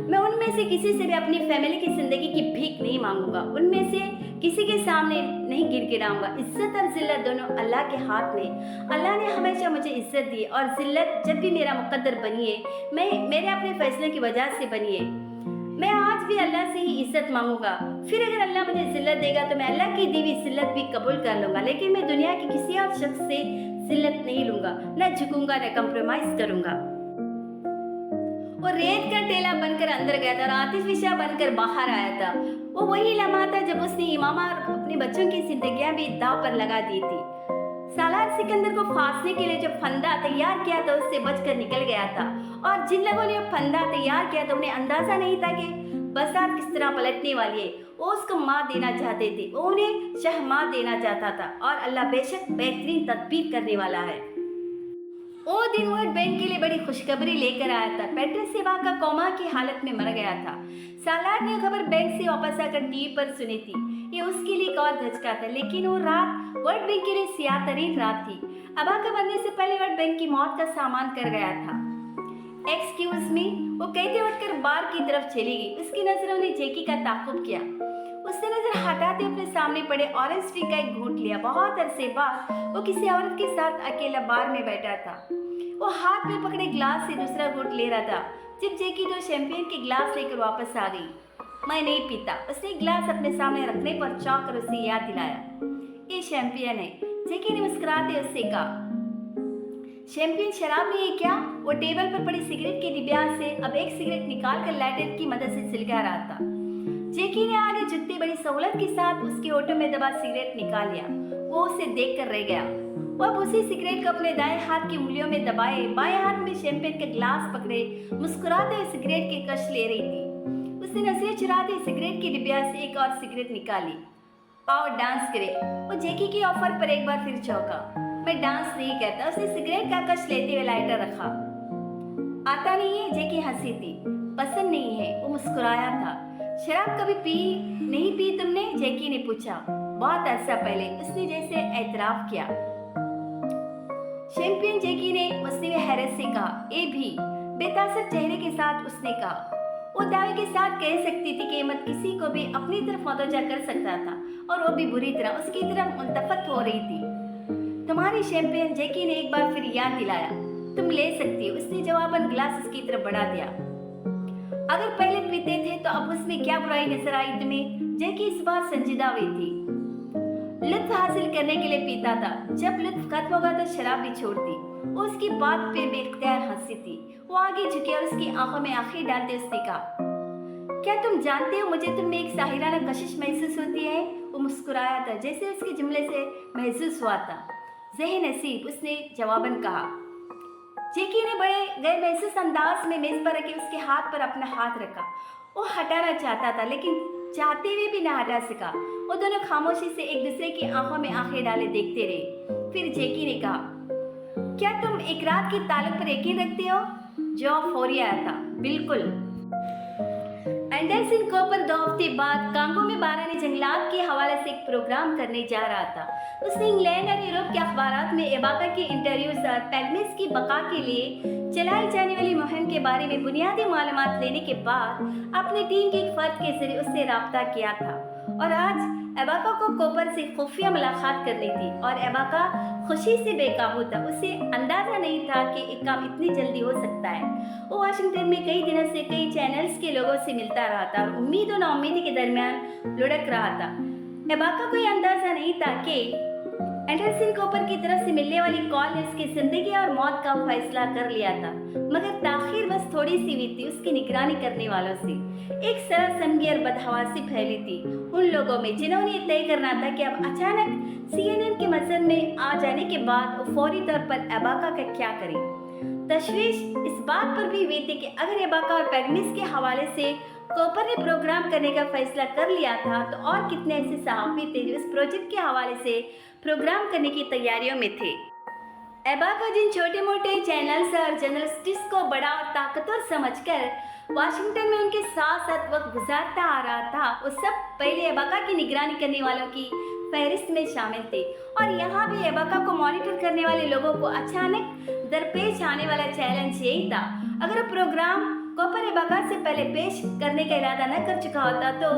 मैं उनमें से किसी से भी अपनी फैमिली की ज़िंदगी की भीख नहीं मांगूंगा, उनमें से किसी के सामने नहीं गिड़गिड़ाऊंगा। इज्जत और जिल्लत दोनों अल्लाह के हाथ में। अल्लाह ने हमेशा मुझे इज्जत दी और जिल्लत जब भी मेरा मुकद्दर बनी है, मेरे अपने फैसले की वजह से बनी है। मैं आज भी अल्लाह से ही इज्जत मांगूंगा। फिर अगर अल्लाह मुझे जिल्लत देगा तो मैं अल्लाह की दी हुई जिल्लत भी कबूल कर लूंगा, लेकिन मैं दुनिया के किसी और शख्स से जिल्लत नहीं लूंगा, न झुकूंगा, न कंप्रोमाइज करूंगा। वो रेत का टेला बनकर अंदर गया था और आतिश विशा बनकर बाहर आया था। वो वही लम्हा था जब उसने इमामा और अपने बच्चों की जिंदगियां भी दाव पर लगा दी थी। सालार सिकंदर को फांसने के लिए जो फंदा तैयार किया था उससे बचकर निकल गया था, और जिन लोगों ने वो फंदा तैयार किया था उन्हें अंदाजा नहीं था कि बरसात किस तरह पलटने वाली है। वो उसको मार देना चाहते थे, वो उन्हें शहमार देना चाहता था, और अल्लाह बेशक बेहतरीन तदबीर करने वाला है। वो दिन वर्ल्ड बैंक के लिए बड़ी खुशखबरी लेकर आया था। पेट्रिस सेवा का कोमा की हालत में मर गया था। सालार ने खबर बैंक से वापस आकर टीवी पर सुनी थी। ये उसके लिए एक और धचका था, लेकिन वो रात वर्ल्ड बैंक के लिए सियाह तरीन रात थी। अबाका बनने से पहले वर्ल्ड बैंक की मौत का सामान कर गया था। एक्सक्यूज मी, वो कहते उठकर बार की तरफ चली गई। उसकी नजरों ने जैकी का ताक़ुब किया। उसने नजर हटाते अपने सामने पड़े ऑरेंज टी का एक घूंट लिया। बहुत अरसे बाद वो किसी औरत के साथ अकेला बार में बैठा था। वो हाथ में पकड़े ग्लास से दूसरा घूंट ले रहा था जब जैकी 2 शैंपेन के ग्लास लेकर वापस आ गई। मैं नहीं पीता। उसने ग्लास अपने सामने रखने पर चौंक कर उसे याद दिलाया। ये शैंपेन है। जैकी ने मुस्कुराते उससे कहा। शैंपेन शराब नहीं है क्या? वो टेबल पर पड़ी सिगरेट के डिब्बा से अब एक सिगरेट निकालकर लाइटर की मदद से सिलगा रहा था। जैकी ने आगे झुकते बड़ी सहूलत के साथ उसके होठों में दबा सिगरेट निकाल लिया। वो उसे देखकर रह गया। वो अब उसी सिगरेट को अपने दाएं हाथ की उंगलियों में दबाए बाएं हाथ में शैंपेन का ग्लास पकड़े मुस्कुराते हुए सिगरेट के कश ले रही थी। उसने नजरें चुराते सिगरेट की डिब्बा से एक और सिगरेट निकाली। आओ डांस करे। वो जैकी की ऑफर पर एक बार फिर चौंका। मैं डांस नहीं करता। उसने सिगरेट का कश लेते हुए लाइटर रखा। आता नहीं है? जैकी हंसी थी। पसंद नहीं है। वो मुस्कुराया था। शराब कभी नहीं पी तुमने? जैकी ने पूछा। बहुत अरसा पहले, उसने जैसे एतराफ किया। शैंपेन, जैकी ने मुझसे हैरत से कहा। ए भी बेतासर चेहरे के साथ उसने कहा। वो दावे के साथ कह सकती थी कि मत किसी को भी अपनी तरफ मतवजा कर सकता था और वो भी बुरी तरह उसकी तरफ मुल्तफत हो रही थी। तुम्हारी शैंपेन, जैकी ने एक बार फिर याद दिलाया। तुम ले सकती हो। उसने जवाबन ग्लास उसकी तरफ बढ़ा दिया। अगर पहले पीते थे तो अब उसमें क्या बुराई नजर आई तुम्हें? जैकी इस बार संजीदा हुई थी। लुत्फ हासिल करने के लिए पीता था। जब लुत्फ खत्म होगा तो शराब भी छोड़ती। वो उसकी बात पे बेख्तियार हंसी थी। वो आगे झुके और उसकी आंखों में आंखें डालते उसने कहा, क्या तुम जानते हो मुझे तुम में एक साहिराना कशिश महसूस होती है? वो मुस्कुराया था जैसे उसके जुमले से महसूस हुआ था। ज़ेह नसीब, उसने जवाबन कहा। जैकी ने बड़े गैर महसूस अंदाज में मेज पर रखे उसके हाथ पर अपना हाथ रखा। वो हटाना चाहता था लेकिन चाहते हुए भी ना हटा सका। वो दोनों खामोशी से एक दूसरे की आंखों में आंखें डाले देखते रहे। फिर जैकी ने कहा, क्या तुम एक रात के ताल्लुक पर यकीन रखते हो? जवाब फौरी आया था, बिल्कुल। एंडरसन कूपर 2 हफ्ते बाद कांगो में बारानी जंगलात के हवाले से एक प्रोग्राम करने जा रहा था। उसने इंग्लैंड और यूरोप के अखबारात में एबाका के इंटरव्यूज और पैगमेस की बका के लिए चलाई जाने वाली मुहिम के बारे में बुनियादी मालूमात लेने के बाद अपनी टीम के एक फर्द के जरिए उससे राब्ता किया था और आज एबाका को कोपर से खुफिया मुलाकात करनी थी और एबाका खुशी से बेकाबू था। उसे अंदाजा नहीं था कि एक काम इतनी जल्दी हो सकता है। वो वाशिंगटन में कई दिनों से कई चैनल्स के लोगों से मिलता रहा था और उम्मीद और नाउम्मीदी के दरमियान लुढ़क रहा था। एबाका को यह अंदाजा नहीं था कि एंडरसन कूपर की तरफ से मिलने वाली कॉल ने उसकी जिंदगी और मौत का फैसला कर लिया था, मगर ताखीर बस थोड़ी सी हुई थी उसकी निगरानी करने वालों से। एक सरल समझी और बदहवासी फैली थी उन लोगों में जिन्होंने ये तय करना था कि अब अचानक CNN के मसद में आ जाने के बाद वो फौरी तौर पर एबाका का क्या करे। तशवीश इस बात पर भी हुई थी कि अगर एबाका और पैगमेस के हवाले से कूपर ने प्रोग्राम करने का फैसला कर लिया था तो और कितने ऐसे सहाफ़ी थे जो इस प्रोजेक्ट के हवाले से प्रोग्राम करने की तैयारियों में थे। एबाका जिन छोटे मोटे चैनल्स और जर्नलिस्ट्स को बड़ा और ताकतवर समझकर वाशिंगटन में उनके साथ साथ वक्त गुजारता आ रहा था, वो सब पहले एबाका की निगरानी करने वालों की फहरिस्त में शामिल थे। और यहाँ भी एबाका को मॉनिटर करने वाले लोगों को अचानक दरपेश आने वाला चैलेंज यही था। अगर प्रोग्राम कूपर एबाका से पहले पेश करने का इरादा न कर चुका होता तो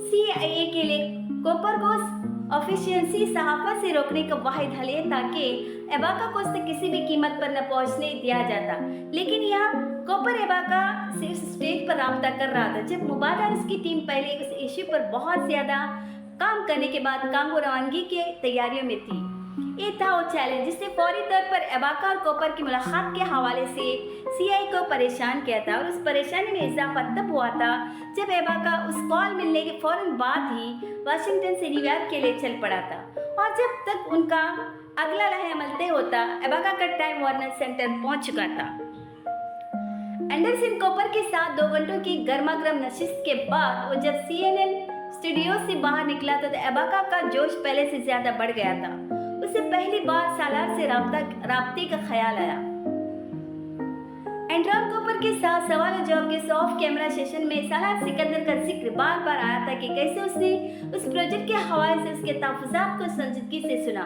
CIA के लिए कूपर को ऑफिशियंसी सहाफा से रोकने का वाहिद हल ये था कि एबाका को उस तक किसी भी कीमत पर न पहुंचने दिया जाता। लेकिन यहाँ कूपर एबाका से उस स्टेज पर राब्ता कर रहा था जब मुबादल उसकी टीम पहले उस इश्यू पर बहुत ज़्यादा काम करने के बाद कांगो रवानगी की तैयारियों में थी। ये था वो चैलेंज जिसने फौरी तौर पर एबाका और कूपर की मुलाकात के हवाले से CIA को परेशान किया था और उस परेशानी में इजाफा तब हुआ था जब एबाका उस कॉल मिलने के फौरन बाद ही वाशिंगटन से न्यूयॉर्क के लिए चल पड़ा था। और जब तक उनका अगला लम्हा अमल तय होता एबाका का टाइम वार्नर सेंटर पहुंच चुका था। एंडरसन कूपर के साथ 2 घंटों की गर्मागर्म नशिस्त के बाद वो जब CNN स्टूडियो से बाहर निकला तो एबाका का जोश पहले से ज्यादा बढ़ गया था। उसे पहली बार सालार से राब्ते का ख्याल आया। एंड्रॉन कूपर के साथ सवाल और जवाब के ऑफ कैमरा सेशन में सालार सिकंदर का जिक्र बार बार आया था कि कैसे उसने उस प्रोजेक्ट के हवाले से उसके तहफ़्फ़ुज़ात को संजीदगी से सुना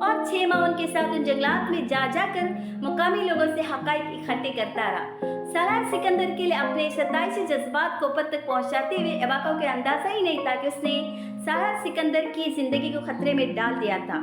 और 6 माह उनके साथ उन जंगलात में जा जाकर मुकामी लोगों से हक़ाइक़ इकट्ठे करता रहा। सालार सिकंदर के लिए अपने सताइशी जज्बात कूपर तक पहुंचाते हुए एबाका को अंदाज़ा ही नहीं था कि उसने सालार सिकंदर की ज़िंदगी को खतरे में डाल दिया था।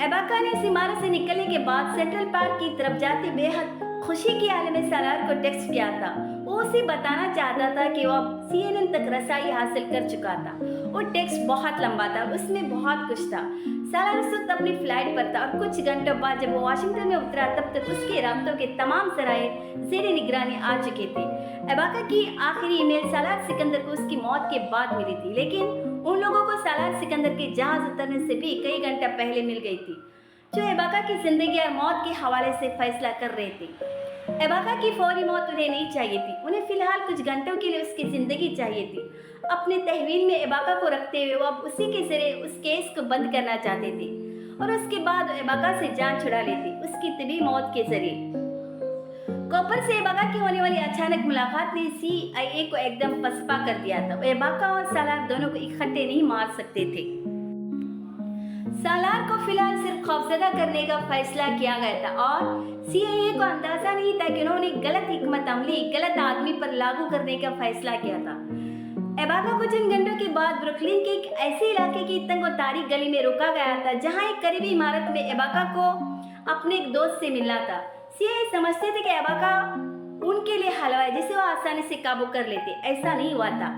एबाका ने उस इमारत से निकलने के बाद सेंट्रल पार्क की तरफ जाते बेहद खुशी के आलम में सालार को टेक्स्ट किया था। वो उसे बताना चाहता था कि वो अब CNN तक रसाई हासिल कर चुका था। वो टेक्स्ट बहुत लंबा था, उसमें बहुत कुछ था। सालार उस वक्त अपनी फ्लाइट पर था और कुछ घंटों बाद जब वो वाशिंगटन में उतरा तब तक उसके राब्तों के तमाम सराहे ज़ेरे निगरानी आ चुके थे। एबाका की आखिरी ईमेल सालार सिकंदर को उसकी मौत के बाद मिली थी, लेकिन उन लोगों को सालार सिकंदर के जहाज उतरने से भी कई घंटा पहले मिल गई थी, जो एबाका की ज़िंदगी और मौत के हवाले से फैसला कर रहे थे। एबाका की फौरी मौत उन्हें नहीं चाहिए थी, उन्हें फ़िलहाल कुछ घंटों के लिए उसकी ज़िंदगी चाहिए थी। अपने तहवील में एबाका को रखते हुए वो अब उसी के ज़रिए उस केस को बंद करना चाहते थे और उसके बाद एबाका से जान छुड़ा लेते उसकी तबी मौत के ज़रिए। कूपर से एबाका की होने वाली अचानक मुलाकात ने CIA को एकदम पसपा कर दिया था। एबाका और सालार दोनों को इकट्ठे नहीं मार सकते थे। सालार को फिलहाल सिर्फ खौफजदा करने का फैसला किया गया था और CIA को अंदाजा नहीं था कि उन्होंने गलत हिकमत अमली गलत आदमी पर लागू करने का फैसला किया था। एबाका को चंद घंटों के बाद ब्रुकलिन के एक ऐसे इलाके की तंग और तारीक गली में रोका गया था जहां एक करीबी इमारत में एबाका को अपने एक दोस्त से मिलना था। CIA समझते थे कि एबाका उनके लिए हलवा है जिसे वो आसानी से काबू कर लेते। ऐसा नहीं हुआ था।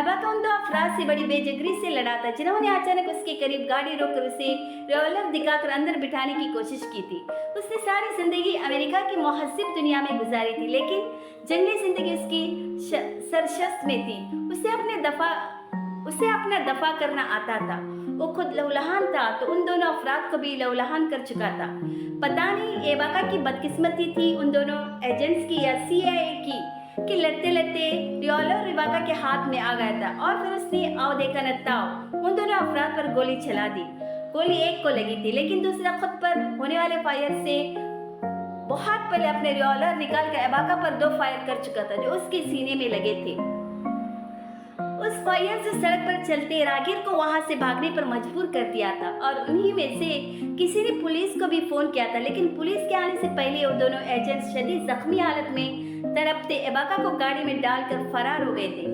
एबाका उन दो अफराद से बड़ी बेजगरी से लड़ा था जिन्होंने अचानक उसके करीब गाड़ी रोककर उसे रिवॉल्वर दिखाकर अंदर बिठाने की कोशिश की थी। उसने सारी जिंदगी अमेरिका की मुहज़्ज़ब दुनिया में गुजारी थी, लेकिन जंगली जिंदगी उसकी सरशस्त में थी। उसे अपना दफा करना आता था। वो खुद लहूलुहान था तो उन दोनों अफराद को भी लहूलुहान कर चुका था। पता नहीं एबाका की बदकिस्मती थी उन दोनों एजेंट्स की या CIA की कि लड़ते लड़ते रिवॉल्वर एबाका के हाथ में आ गया था और फिर उसने आओ देखा न ताओ उन दोनों अफराद पर गोली चला दी। गोली एक को लगी थी, लेकिन दूसरा खुद पर होने वाले फायर से बहुत पहले अपने रिवॉल्वर निकाल कर एबाका पर 2 फायर कर चुका था जो उसके सीने में लगे थे। उस फायर से सड़क पर चलते राहगीर को वहां से भागने पर मजबूर कर दिया था और उन्हीं में से किसी ने पुलिस को भी फोन किया था, लेकिन पुलिस के आने से पहले वो दोनों एजेंट्स शदीद जख्मी हालत में तड़पते एबाका को गाड़ी में डालकर फरार हो गए थे।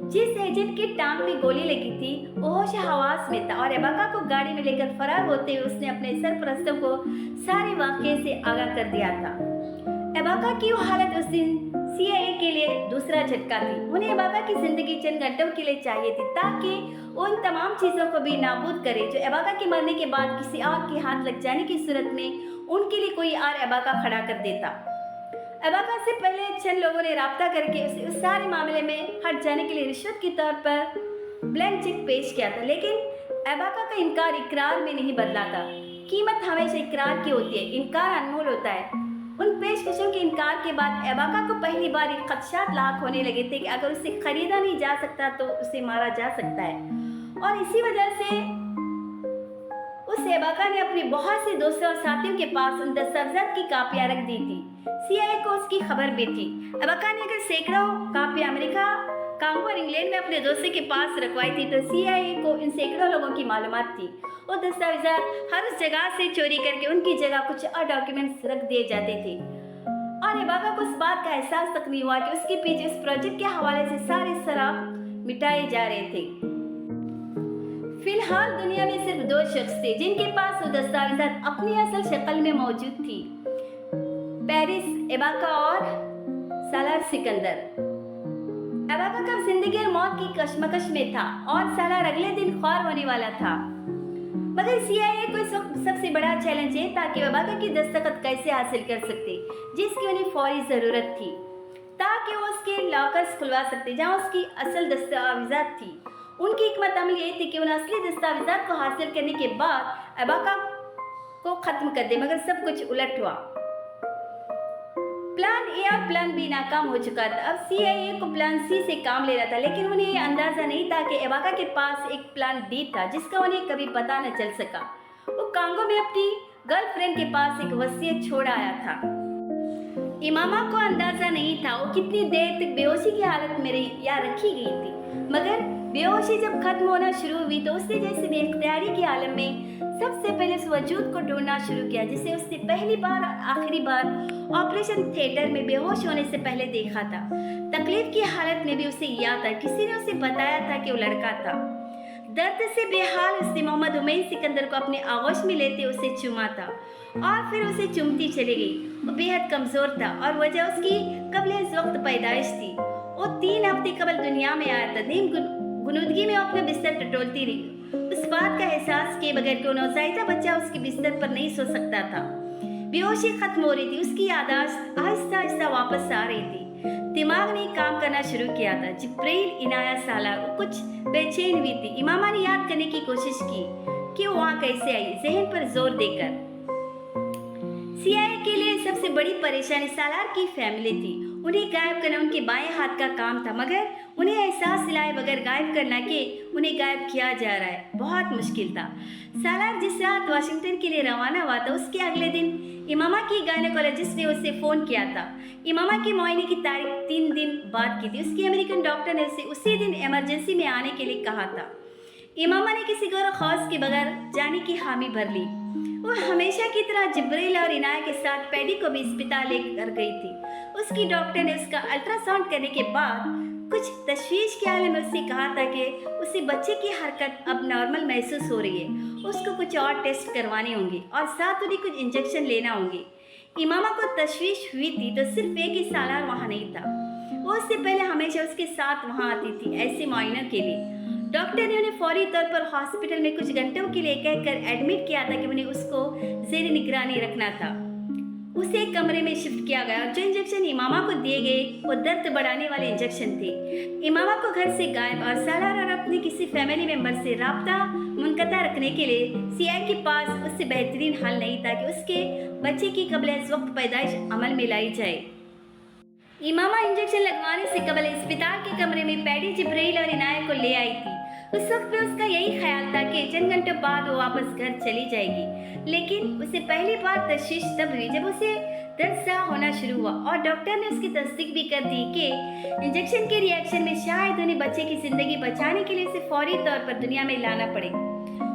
जिस एजेंट की टांग में गोली लगी थी वो होश हवास में था और एबाका को गाड़ी में लेकर फरार होते हुए उसने अपने सरपरस्तों को सारे वाकये से आगाह कर दिया था। एबाका की वो हालत उस दिन CIA के लिए दूसरा झटका थी। उन्हें एबाका की जिंदगी चंद घंटों के लिए चाहिए थी ताकि उन तमाम चीज़ों को भी नाबूद करे जो एबाका के मरने के बाद किसी और के हाथ लग जाने की सूरत में उनके लिए कोई और एबाका खड़ा कर देता। एबाका से पहले चंद लोगों ने राब्ता करके उसे उस सारे मामले में हट जाने के लिए रिश्वत के तौर पर ब्लैंक चेक पेश किया था, लेकिन एबाका का इनकार इकरार में नहीं बदला था। कीमत हमेशा इकरार की होती है, इनकार अनमोल होता है। उन पेशकशों के इनकार के बाद एबाका को पहली बार एक खदशात लाक होने लगे थे कि अगर उसे खरीदा नहीं जा सकता तो उसे मारा जा सकता है और इसी वजह से उस एबाका ने अपने बहुत से दोस्तों और साथियों के पास उन दस्तावेज़ात की कापियाँ रख दी थी। CIA को उसकी खबर भी थी। एबाका ने अगर सैकड़ों कापियाँ अमेरिका, कांगो और इंग्लैंड में अपने दोस्तों के पास रखवाई थी तो CIA को इन सैकड़ों लोगों की मालूमात थी। वो दस्तावेज़ात हर उस जगह से चोरी करके उनकी जगह कुछ और डॉक्यूमेंट्स रख दिए जाते थे और एबाका को इस बात का एहसास तक नहीं हुआ कि उसके पीछे इस प्रोजेक्ट के हवाले से सारे शराब मिटाए जा रहे थे। फिलहाल दुनिया में सिर्फ 2 शख्स थे जिनके पास वो दस्तावेज़ात अपनी असल शक्ल में मौजूद थी, पेरिस एबाका और सालार सिकंदर। एबाका कब जिंदगी और मौत की कशमकश में था और सालार अगले दिन ख्वार होने वाला था, मगर CIA को इस वक्त सबसे बड़ा चैलेंज ये था कि एबाका की दस्तखत कैसे हासिल कर सकते जिसकी उन्हें फौरी ज़रूरत थी ताकि वो उसके लॉकर्स खुलवा सकते जहां उसकी असल दस्तावेज़ात थी। उनकी हिकमत अमली ये थी कि उन असली दस्तावेज़ात को हासिल करने के बाद एबाका को ख़त्म कर दे, मगर सब कुछ उलट हुआ। प्लान ए और प्लान बी नाकाम हो चुका था। अब CIA को प्लान सी से काम लेना था, लेकिन उन्हें यह अंदाजा नहीं था कि एबाका के पास एक प्लान डी था जिसका उन्हें कभी पता न चल सका। वो कांगो में अपनी गर्लफ्रेंड के पास एक वसीयत छोड़ आया था। इमामा को अंदाज़ा नहीं था वो कितनी देर तक बेहोशी की हालत में रही या रखी गई थी। मगर बेहोशी जब खत्म होना शुरू हुई तो उसने जैसे बेख्तियारी के आलम में सबसे पहले उस वजूद को ढूंढना शुरू किया जिसे उसने पहली बार और आखिरी बार ऑपरेशन थिएटर में बेहोश होने से पहले देखा था। तकलीफ की हालत में भी उसे याद था किसी ने उसे बताया था कि वो लड़का था। दर्द से बेहाल उसने मोहम्मद हुमैन सिकंदर को अपने आगोश में लेते उसे चूमा था और फिर उसे चूमती चली गई। वो बेहद कमज़ोर था और वजह उसकी कबल इस वक्त पैदाइश थी। वो 3 हफ्ते कबल दुनिया में आया था। नीम गुनूदगी में वो अपना बिस्तर टटोलती रही, उस बात का एहसास किए बगैर कि नौज़ायदा बच्चा उसके बिस्तर पर नहीं सो सकता था। बेहोशी खत्म हो रही थी, उसकी यादाश्त आहिस्ता आहिस्ता वापस आ रही थी। दिमाग ने काम करना शुरू किया था। जिब्रील, इनाया, सालार, वो कुछ बेचैन हुई थी। इमामा ने याद करने की कोशिश की कि वो वहाँ कैसे आई, जहन पर जोर देकर। सीआईए के लिए सबसे बड़ी परेशानी सालार की फैमिली थी। उन्हें गायब करना उनके बाएं हाथ का काम था, मगर उन्हें एहसास दिलाए बगैर गायब करना कि उन्हें गायब किया जा रहा है बहुत मुश्किल था। सालार जिस रात वाशिंगटन के लिए रवाना हुआ था उसके अगले दिन इमामा की गायनेकोलॉजिस्ट ने उसे फ़ोन किया था। इमामा के मुआयने की तारीख 3 दिन बाद की थी। उसकी अमेरिकन डॉक्टर ने उसे उसी दिन इमरजेंसी में आने के लिए कहा था। इमामा ने किसी गौर खौस के बगैर जाने की हामी भर ली। वो हमेशा की तरह जिब्रील और इनाया के साथ पैडी को भी अस्पताल लेकर गई थी। उसकी डॉक्टर ने उसका अल्ट्रासाउंड करने के बाद कुछ तशवीश के आलम में उससे कहा था कि उसे बच्चे की हरकत अब नॉर्मल महसूस हो रही है, उसको कुछ और टेस्ट करवाने होंगे और साथ उन्हें कुछ इंजेक्शन लेना होंगे। इमामा को तशवीश हुई थी तो सिर्फ एक ही सालार वहाँ नहीं था। वो उससे पहले हमेशा उसके साथ वहाँ आती थी ऐसे मुआयनों के लिए। डॉक्टर ने उन्हें फौरी तौर पर हॉस्पिटल में कुछ घंटों के लिए कहकर एडमिट किया था कि उन्हें उसको ज़ेर निगरानी रखना था। उसे एक कमरे में शिफ्ट किया गया और जो इंजेक्शन इमामा को दिए गए वो दर्द बढ़ाने वाले इंजेक्शन थे। इमामा को घर से गायब और सालार और अपने किसी फैमिली मेंबर से राब्ता मुनक़ता रखने के लिए सीआईए के पास उससे बेहतरीन हल नहीं था कि उसके बच्चे की कबल इस वक्त पैदाइश अमल में लाई जाए। इमामा इंजेक्शन लगवाने से कबल अस्पताल के कमरे में पैडी, जिब्रील और इनाया को ले आई थी। उस वक्त भी उसका यही ख्याल था कि चंद घंटों बाद वो वापस घर चली जाएगी, लेकिन उसे पहली बार तशवीश तब हुई जब उसे दर्द सा होना शुरू हुआ और डॉक्टर ने उसकी तस्दीक भी कर दी कि इंजेक्शन के रिएक्शन में शायद उन्हें बच्चे की ज़िंदगी बचाने के लिए उसे फौरी तौर पर दुनिया में लाना पड़े।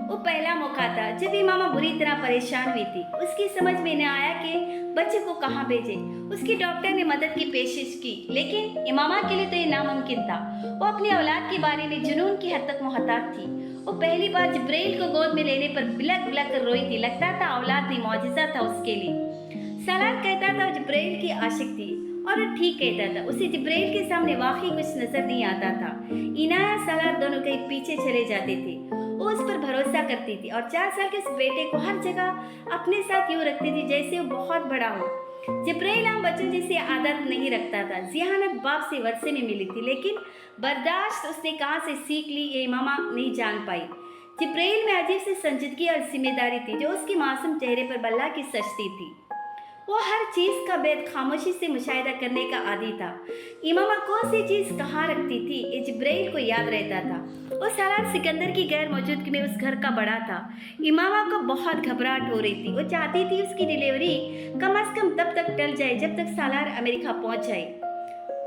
वो पहला मौका था जब इमामा बुरी तरह परेशान हुई थी। उसकी समझ में न आया कि बच्चे को कहाँ भेजे। उसकी डॉक्टर ने मदद की पेशिश की, लेकिन इमामा के लिए तो ये नामुमकिन था। वो अपनी औलाद के बारे में जुनून की हद तक मुहतात थी। वो पहली बार जिब्रील को गोद में लेने पर बिलक बिलक कर रोई थी। लगता था औलाद भी मौजिज़ा था उसके लिए। सालार कहता था वो जिब्रील की आशिक थी और वो ठीक कहता था। उसे जिब्रील के सामने वाकई कुछ नजर नहीं आता था। इनाया, सालार दोनों कहीं पीछे चले जाते थे। वो उस पर भरोसा करती थी और 4 साल के उस बेटे को हर जगह अपने साथ यूँ रखती थी जैसे वो बहुत बड़ा हो। जिब्रील आम बच्चों जैसी आदत नहीं रखता था। ज़ियानत बाप से वर्षे में मिली थी, लेकिन बर्दाश्त उसने कहाँ से सीख ली ये इमामा नहीं जान पाई। जिब्रील में अजीब सी संजीदगी और जिम्मेदारी थी जो उसके मासूम चेहरे पर बल्ला की सजती थी। वो हर चीज़ का भेद खामोशी से मुशाहिदा करने का आदी था। इमामा कौन सी चीज़ कहाँ रखती थी ये जिब्रील को याद रहता था। वो सालार सिकंदर की गैर मौजूदगी में उस घर का बड़ा था। इमामा को बहुत घबराहट हो रही थी। वो चाहती थी उसकी डिलीवरी कम अज़ कम तब तक टल जाए जब तक सालार अमेरिका पहुंच जाए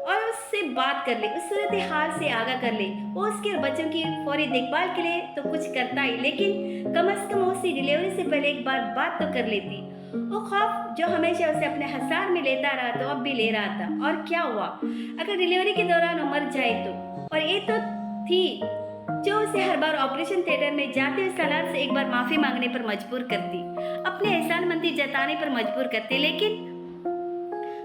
और उससे बात कर ले, उस सूरत हाल से आगाह कर ले। वो उसके और बच्चों की फौरी देखभाल के लिए तो कुछ करता ही, लेकिन कम अज़ कम उसकी डिलीवरी से पहले एक बार बात तो कर लेती। वो खौफ जो हमेशा उसे अपने हसार में लेता रहा तो अब भी ले रहा था। और क्या हुआ अगर डिलीवरी के दौरान वो मर जाए तो? और ये तो थी जो उसे हर बार ऑपरेशन थिएटर में जाते हुए सालार से एक बार माफ़ी मांगने पर मजबूर करती, अपने एहसानमंदी जताने पर मजबूर करती। लेकिन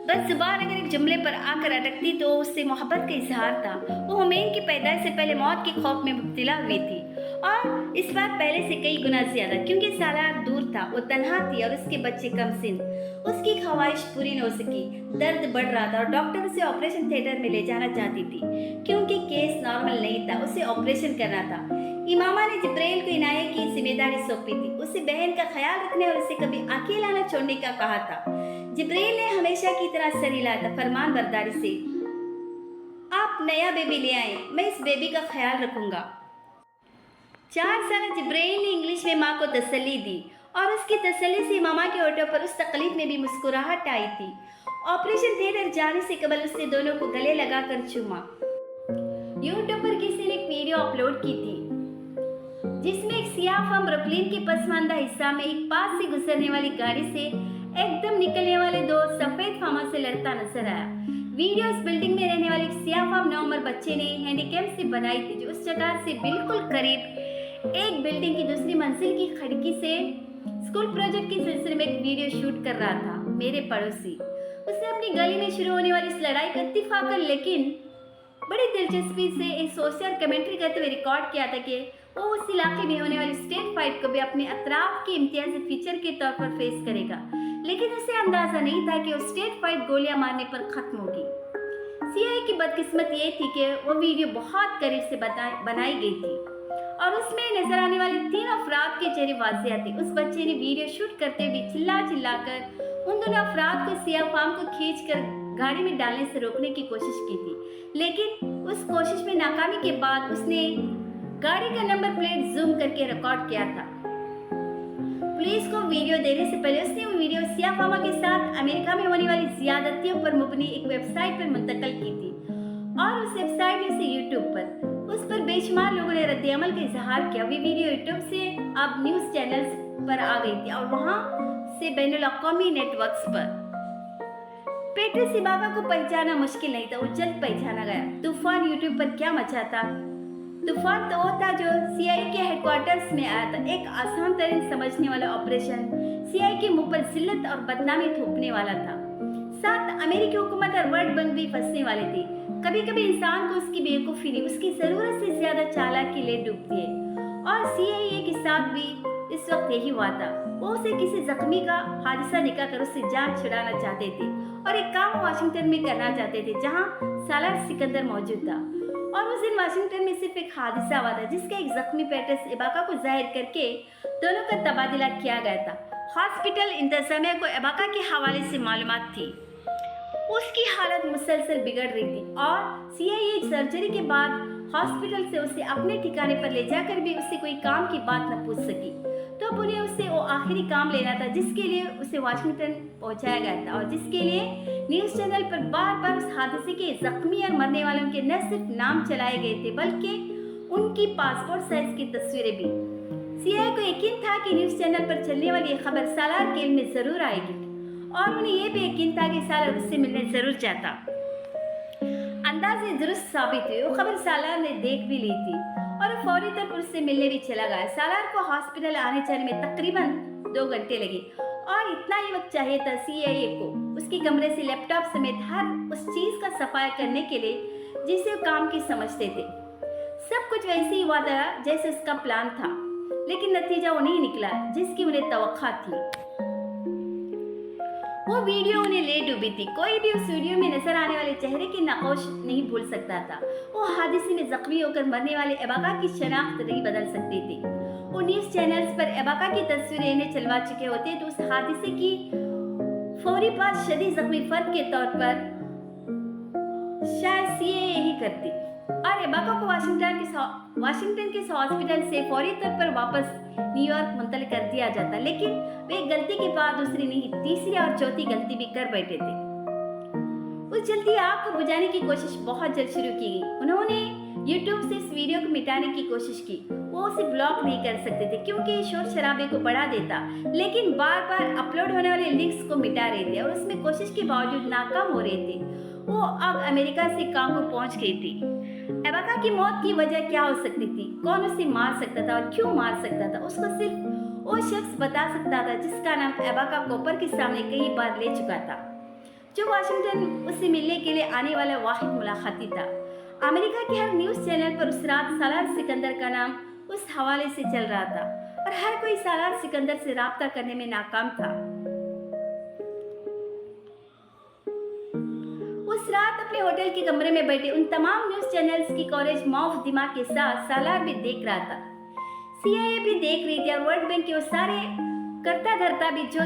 बस जुबान अगर एक जुमले पर आकर अटकती तो उससे मोहब्बत का इजहार था। वो हुमैन की पैदाइश से पहले मौत के खौफ में मुब्तला हुई थी और इस बार पहले से कई गुना ज्यादा, क्योंकि सालार दूर था, वो तन्हा थी और उसके बच्चे कम सिन। उसकी ख्वाहिश पूरी न हो सकी। दर्द बढ़ रहा था और डॉक्टर उसे ऑपरेशन थिएटर में ले जाना चाहती थी क्योंकि केस नॉर्मल नहीं था, उसे ऑपरेशन करना था। इमामा ने जिब्रील को इनाया की जिम्मेदारी सौंपी थी, उसे बहन का ख्याल रखने और उसे कभी अकेला न छोड़ने का कहा था। जिब्रील ने हमेशा की तरह सर हिलाया था फरमान बरदारी से, आप नया बेबी ले आए, मैं इस बेबी का ख्याल रखूंगा। 4 साल जिब्रील ने इंग्लिश में माँ को तसल्ली दी और उसकी तसल्ली से मामा के होठों पर उस तकलीफ में भी मुस्कुराहट आई थी। ऑपरेशन थिएटर जाने से कबल उसने दोनों को गले लगाकर चूमा। यूट्यूब पर किसी ने एक वीडियो अपलोड की थी जिसमें एक सियाह फॉर्म एरोप्लेन के पसमानदा हिस्सा में एक पास से गुजरने वाली गाड़ी से एकदम निकलने वाले दो सफेद फार्मा से लड़ता नजर आया। वीडियो उस बिल्डिंग में रहने वाले एक सियाह फार्म 9 उम्र बच्चे ने हैंडीकैप से बनाई थी, जो उस जगह से बिल्कुल करीब एक बिल्डिंग की दूसरी मंजिल की खिड़की से स्कूल प्रोजेक्ट के सिलसिले में एक वीडियो शूट कर रहा था। मेरे पड़ोसी उसने अपनी गली में शुरू होने वाली इस लड़ाई का इत्तेफाकन लेकिन बड़ी दिलचस्पी से एक सोशल कमेंट्री करते हुए रिकॉर्ड किया था कि वो उस इलाके में होने वाली स्टेट फाइट को भी अपने अतराफ के इम्तियाजी फीचर के तौर पर फेस करेगा, लेकिन उसे अंदाजा नहीं था कि वो स्टेट फाइट गोलियां मारने पर खत्म होगी। सीआईए की बदकिस्मत ये थी कि वो वीडियो बहुत करीब से बनाई गई थी और उसमें नजर आने वाले 3 अफराद के चेहरे वाज़िया थे। उस बच्चे ने वीडियो शूट करते हुए चिल्ला कर उन दोनों अफराद को सियाह फार्म को खींचकर गाड़ी में डालने से रोकने की कोशिश की थी, लेकिन उस कोशिश में नाकामी के बाद उसने गाड़ी का नंबर प्लेट जूम करके रिकॉर्ड किया था। पुलिस को वीडियो देने से पहले उसने वो वीडियो सियाह फार्मा के साथ अमेरिका में होने वाली ज्यादतियों पर मुबनी एक वेबसाइट पर मुंतकिल की थी और उस वेबसाइट ने उसे यूट्यूब पर उस पर बेशुमार लोगों ने रद्द-ए-अमल का इजहार किया। वे वीडियो यूट्यूब से अब न्यूज़ चैनल्स पर आ गई थी और वहां से बैनुल-अक़वामी नेटवर्क्स पर। पेट्रिस इबाका को पहचाना मुश्किल नहीं था, वो जल्द पहचाना गया। तूफान यूट्यूब पर क्या मचा था? तूफान तो वो था जो सीआईए के हेडक्वार्टर्स में आया था, एक आसान तरीन समझने वाला ऑपरेशन सीआईए के मुंह पर जिल्लत और बदनामी थोपने वाला था। साथ अमेरिकी हुकूमत और वर्ल्ड बैंक भी फंसने वाले थे। कभी कभी इंसान को उसकी बेवकूफ़ी नहीं, उसकी ज़रूरत से ज़्यादा चालाकी ले डूबती है और सीआईए के साथ भी इस वक्त यही हुआ था। वो उसे किसी जख्मी का हादसा दिखाकर उससे जान छुड़ाना चाहते थे और एक काम वाशिंगटन में करना चाहते थे जहां सालार सिकंदर मौजूद था। और उस दिन वाशिंगटन में सिर्फ एक हादसा हुआ था जिसका एक जख्मी पेट्रिस इबाका को जाहिर करके दोनों का तबादला किया गया था। हॉस्पिटल इंतजामिया को इबाका के हवाले से मालूमात थी, उसकी हालत मुसलसल बिगड़ रही थी और सीआईए सर्जरी के बाद हॉस्पिटल से उसे अपने ठिकाने पर ले जाकर भी उससे कोई काम की बात न पूछ सकी। तो अब उन्हें उससे वो आखिरी काम लेना था जिसके लिए उसे वाशिंगटन पहुंचाया गया था और जिसके लिए न्यूज़ चैनल पर बार बार उस हादसे के जख्मी और मरने वालों के न सिर्फ नाम चलाए गए थे बल्कि उनकी पासपोर्ट साइज की तस्वीरें भी। सीआईए को यकीन था कि न्यूज़ चैनल पर चलने वाली खबर सालार केल में ज़रूर आएगी और उन्हें यह भी यकीन था कि सालार उससे मिलने ज़रूर चाहता। अंदाज़े दुरुस्त साबित हुए। वो खबर सालार ने देख भी ली थी और फौरी तौर पर उससे मिलने भी चला गया। सालार को हॉस्पिटल आने जाने में तकरीबन 2 घंटे लगे और इतना ही वक्त चाहिए था सीआईए को उसके कमरे से लैपटॉप समेत हर उस चीज़ का सफाया करने के लिए जिसे वो काम की समझते थे। सब कुछ वैसे ही हुआ था जैसे उसका प्लान था, लेकिन नतीजा वो नहीं निकला जिसकी उन्हें तवक्का थी। वो वीडियो उन्हें ले डूबी थी। कोई भी उस वीडियो में नजर आने वाले चेहरे की नक़ाश नहीं भूल सकता था। वो हादसे में जख्मी होकर मरने वाले इबाका की शनाख्त नहीं बदल सकती थी। वो न्यूज़ चैनल्स पर इबाका की तस्वीरें इन्हें चलवा चुके होते तो उस हादसे की फौरी बाद शदीद जख्मी फर्द के तौर पर शायद सीआईए यही करती और इबाका को वाशिंगटन के हॉस्पिटल से फौरी तौर पर वापस न्यूयॉर्क मुंतकिल कर दिया जाता, लेकिन वे गलती के बाद दूसरी नहीं, तीसरी और चौथी गलती भी कर बैठे थे। उस जल्दी आग को बुझाने की कोशिश बहुत जल्द शुरू की गई। उन्होंने यूट्यूब से इस वीडियो को मिटाने की कोशिश की। वो उसे ब्लॉक नहीं कर सकते थे क्योंकि शोर शराबे को बढ़ा देता, लेकिन बार बार अपलोड होने वाले लिंक्स को मिटा रहे थे और उसमें कोशिश के बावजूद नाकाम हो रहे थे। वो अब अमेरिका से कांगो पहुंच गई थी। इबाका की मौत की वजह क्या हो सकती थी, कौन उसे मार सकता था और क्यों मार सकता था, उसको सिर्फ वो शख्स बता सकता था जिसका नाम इबाका कोपर के सामने कई बार ले चुका था, जो वाशिंगटन उससे मिलने के लिए आने वाला वाहिद मुलाकाती था। अमेरिका के हर न्यूज़ चैनल पर उस रात सालार सिकंदर का नाम उस हवाले से चल रहा था और हर कोई सालार सिकंदर से राब्ता करने में नाकाम था। उस रात अपने होटल के कमरे में बैठे उन तमाम न्यूज़ चैनल्स की कवरेज मौफ दिमाग के साथ सालार भी देख रहा था, सीआईए भी देख रही थी और वर्ल्ड बैंक के वो सारे करता धरता भी जो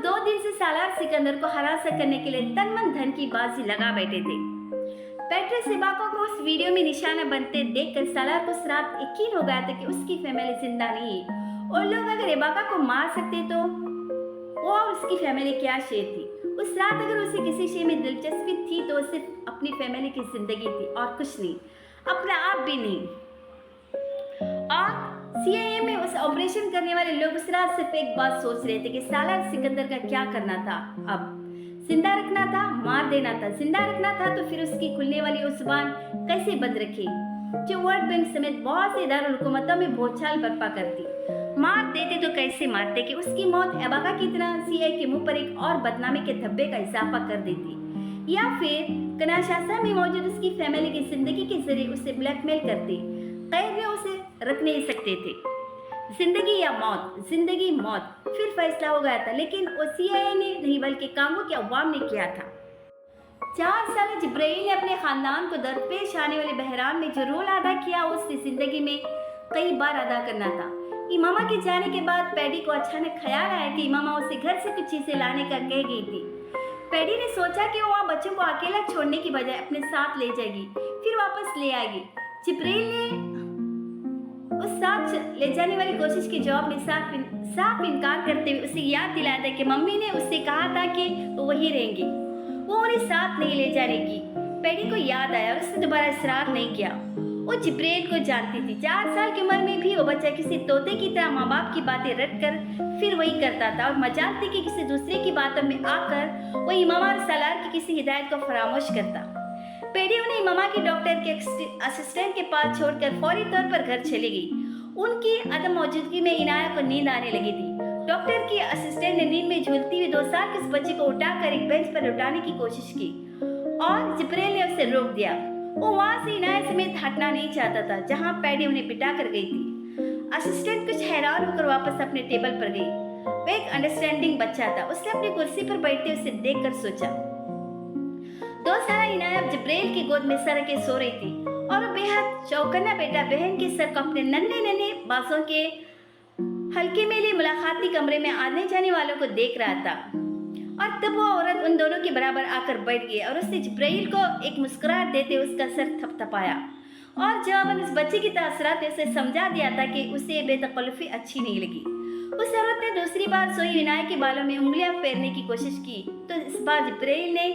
2 दिन से सालार सिकंदर को हरासा करने के लिए तन मन धन की बाजी लगा बैठे थे। पेट्रिस इबाका को उस वीडियो में निशाना बनते देखकर सालार को उस रात यकीन हो गया था कि उसकी फैमिली जिंदा नहीं है और लोग अगर इबाका को मार सकते तो वो और उसकी फैमिली क्या शेर थी। उस रात अगर उसे किसी शे में दिलचस्पी थी तो वो सिर्फ अपनी फैमिली की ज़िंदगी थी और कुछ नहीं, अपना आप भी नहीं। और सीआईए में उस ऑपरेशन करने वाले लोग उस रात सिर्फ एक बात सोच रहे थे कि सालार सिकंदर का क्या करना था। अब जिंदा रखना था, मार देना था। जिंदा रखना था तो फिर उसकी खुलने वाली वो जुबान कैसे बंद रखी जो वर्ल्ड बैंक समेत बहुत से इदारों हुकूमतों में भूचाल बर्पा करती। मार देते तो कैसे मारते कि उसकी मौत एबाका की तरह सीआईए के मुंह पर एक और बदनामी के धब्बे का इजाफा कर देती, या फिर कनाशासा में मौजूद उसकी फैमिली की जिंदगी के जरिए उसे ब्लैकमेल करते। कैद में उसे रख नहीं सकते थे। जिंदगी या मौत, जिंदगी मौत, फिर फैसला हो गया था। लेकिन वो सीआईए ने नहीं बल्कि कांगो के अवाम ने किया था। 4 साल जिब्राइल ने अपने खानदान को दरपेश आने वाले बहरान में जो रोल अदा किया उसकी जिंदगी में कई बार अदा करना था। इमामा के जाने के बाद पैडी को अचानक ख्याल आया कि इमामा उसे घर से कुछ चीजें लाने का कह गई थी। पैडी ने सोचा कि वो वहाँ बच्चों को अकेला छोड़ने की बजाय अपने साथ ले जाएगी, फिर वापस ले आएगी। जिब्राइल ने उस साथ ले जाने वाली कोशिश के जवाब में साफ इनकार करते हुए उसे याद दिलाया था कि मम्मी ने उससे कहा था कि वो वहीं रहेंगी, वो उन्हें साथ नहीं ले जाएगी। पैडी को याद आया और उसने दोबारा इसरार नहीं किया। वो जिब्राइल को जानती थी। 4 साल की उम्र में भी वो बच्चा किसी तोते की तरह माँ बाप की बातें रटकर फिर वही करता था और मजाल थी कि किसी दूसरे की बातों में आकर वो इमामा और सालार की किसी हिदायत को फरामोश करता। पैडी उन्हें इमामा के डॉक्टर के असिस्टेंट के पास छोड़कर फौरी तौर पर घर चली गई। उनकी अदम मौजूदगी में इनाया को नींद आने लगी थी। डॉक्टर की असिस्टेंट ने नींद में झूलती हुई 2 साल के उस बच्चे को उठाकर एक बेंच पर उठाने की कोशिश की और जिब्राइल ने उसे रोक दिया। वो वहां से इनाया समेत हटना नहीं चाहता था जहां पैडी उन्हें बिठा कर गई थी। असिस्टेंट कुछ हैरान होकर वापस अपने टेबल पर गई। वह एक अंडरस्टैंडिंग बच्चा था। उसने अपनी कुर्सी पर बैठते उसे देखकर सोचा। 2 साल इनाया अब जिब्राइल की गोद में सर के सो रही थी और वो बेहद चौकन्ना बेटा बहन के सर को अपने नन्हे नन्हे बाजों के हल्के में लिए मुलाकाती कमरे में आने जाने वालों को देख रहा था। और तब वो औरत उन दोनों के बराबर आकर बैठ गई और उसने जिब्राइल को एक मुस्कुराहट देते उसका सर थपथपाया और जवाबन उस बच्चे की तासरात ने उसे समझा दिया था कि उसे बेतकल्लुफी अच्छी नहीं लगी। उस औरत ने दूसरी बार सोई विनाय के बालों में उंगलियां फेरने की कोशिश की तो इस बार जिब्राइल ने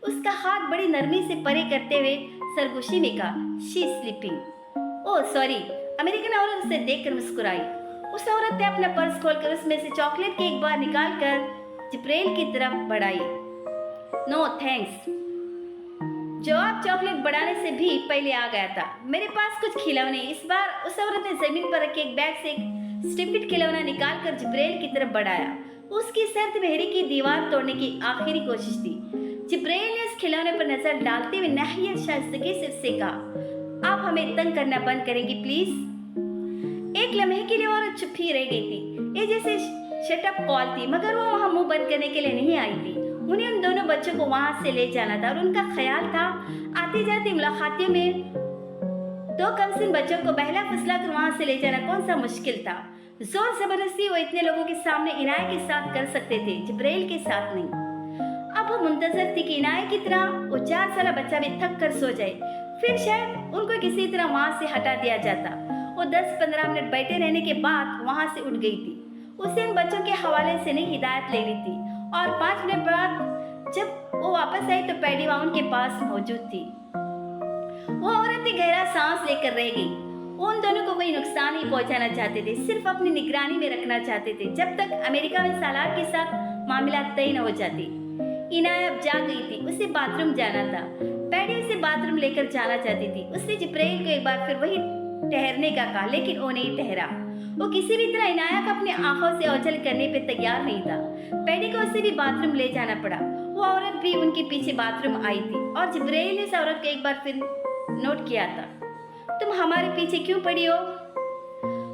उसका हाथ बड़ी नरमी से परे करते हुए सरगोशी में कहा, she sleeping. Oh sorry. American औरत उसे देखकर मुस्कुराई। उस औरत ने अपना पर्स खोलकर उसमें से चॉकलेट के एक बार निकालकर जिब्राइल की तरफ बढ़ाई। No thanks. जवाब चॉकलेट बढ़ाने से भी पहले आ गया था। मेरे पास कुछ खिलौने। इस बार उस औरत ने जमीन पर रखे एक बैग से एक स्टिपिट खिलौना निकालकर जिब्राइल की तरफ बढ़ाया। उसकी सर्द मेहरी की दीवार तोड़ने की आखिरी कोशिश थी। जिब्राइल ने उस खिलौने पर नजर डालते हुए नहायत शाइस्तगी से उससे कहा, आप हमें तंग करना बंद करेंगी प्लीज। एक लम्हे के लिए औरत चुप ही रह गई थी। ये जैसे शटअप कॉल थी, मगर वो वहाँ मुंह बंद करने के लिए नहीं आई थी। उन्हें उन दोनों बच्चों को वहां से ले जाना था और उनका ख्याल था आती जाती मुलाकातियों में 2 कमसिन बच्चों को बहला फुसला कर वहां से ले जाना कौन सा मुश्किल था। जोर जबरदस्ती वो इतने लोगों के सामने इनाया के साथ कर सकते थे, जिब्राइल के साथ नहीं। अब वो मुंतजर थी कि इनाया की तरह वो 4 साल बच्चा भी थक कर सो जाए, फिर शायद उनको किसी तरह वहां से हटा दिया जाता। वो 10-15 मिनट बैठे रहने के बाद वहां से उठ गई थी। उसे इन बच्चों के हवाले से नहीं हिदायत लेनी थी और 5 मिनट बाद जब वो वापस आई तो पैडी वहां उनके पास मौजूद थी। वो औरत एक गहरा सांस लेकर रह गई। वो उन दोनों को कोई नुकसान नहीं पहुंचाना चाहते थे, सिर्फ अपनी निगरानी में रखना चाहते थे जब तक अमेरिका में सालार के साथ मामला तय न हो जाते। इनाया अब जाग गई थी। उसे बाथरूम जाना था। पैडी उसे बाथरूम लेकर जाना चाहती थी। उसने जिब्राइल को एक बार फिर वही ठहरने का कहा, लेकिन वो नहीं ठहरा। वो किसी भी तरह इनाया को अपनी आंखों से ओझल करने पे तैयार नहीं था। पैडी को उसे भी बाथरूम ले जाना पड़ा। वो औरत भी उनके पीछे बाथरूम आई थी और जिब्राइल ने उस औरत को एक बार फिर नोट किया था, तुम हमारे पीछे क्यों पड़ी हो?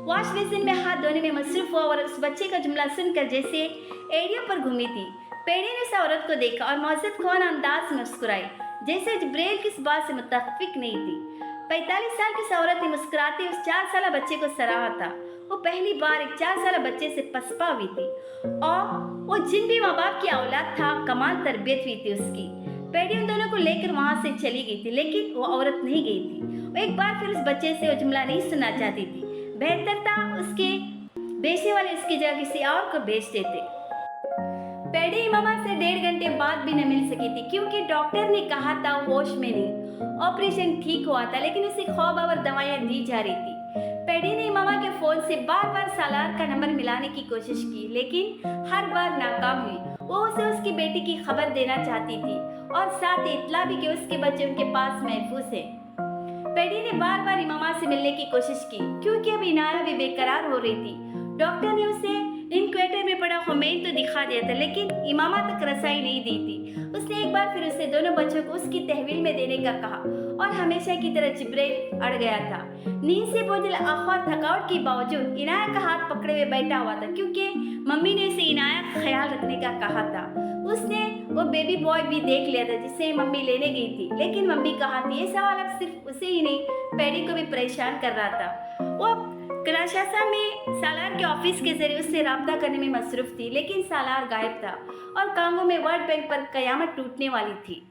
वॉश बेसिन में हाथ धोने में मसरूफ हुआ और उस बच्चे का जुमला सुनकर जैसे एड़ियों पर घूमी थी। पैडी ने उस औरत को देखा और मौजूद खोना अंदाज में मुस्कुराई, जैसे जिब्राइल किस बात से मुत्तफिक नहीं थी। 45 साल की इस औरत ने मुस्कुराते उस 4 साल बच्चे को सराहा था। वो पहली बार एक 4 साल बच्चे से पसपा हुई थी और वो जिन भी माँ बाप की औलाद था, कमाल तरबियत हुई थी उसकी। पैडी उन दोनों को लेकर वहां से चली गई थी, लेकिन वो औरत नहीं गई थी। वो एक बार फिर उस बच्चे से वो जुमला नहीं सुनना चाहती थी। बेहतर था उसके बेचने वाले उसकी जगह किसी और को बेच देते। पेडी इमामा से 1.5 घंटे बाद भी न मिल सकी थी क्योंकि डॉक्टर ने कहा था वो होश में नहीं। ऑपरेशन ठीक हुआ था लेकिन उसे खौफ और दवाइयाँ दी जा रही थी। पेडी ने इमामा के फोन से बार बार सालार का नंबर मिलाने की कोशिश की लेकिन हर बार नाकाम हुई। वो उसे उसकी बेटी की खबर देना चाहती थी और साथ इतला भी कि उसके बच्चे उनके पास महफूज है। पेडी ने बार बार इमामा से मिलने की कोशिश की क्योंकि अब इनाया भी बेकरार हो रही थी। डॉक्टर ने उसे इनक्वेटर में पड़ा हुमैन तो दिखा दिया था लेकिन इमामा तक रसाई नहीं दी थी। उसने एक बार फिर उसे दोनों बच्चों को उसकी तहवील में देने का कहा और हमेशा की तरह जिब्राइल अड़ गया था। नींद से बोझिल आंखों और थकावट के बावजूद इनाया का हाथ पकड़े हुए बैठा हुआ था क्योंकि मम्मी ने उसे इनाया का ख्याल रखने का कहा था। उसने वो बेबी बॉय भी देख लिया था जिसे मम्मी लेने गई थी लेकिन मम्मी कहा थी ये सवाल अब सिर्फ उसे ही नहीं पेडी को भी परेशान कर रहा था। वो किंशासा में सालार के ऑफिस के जरिए उससे राब्ता करने में मसरूफ थी लेकिन सालार गायब था और कांगो में वर्ल्ड बैंक पर कयामत टूटने वाली थी।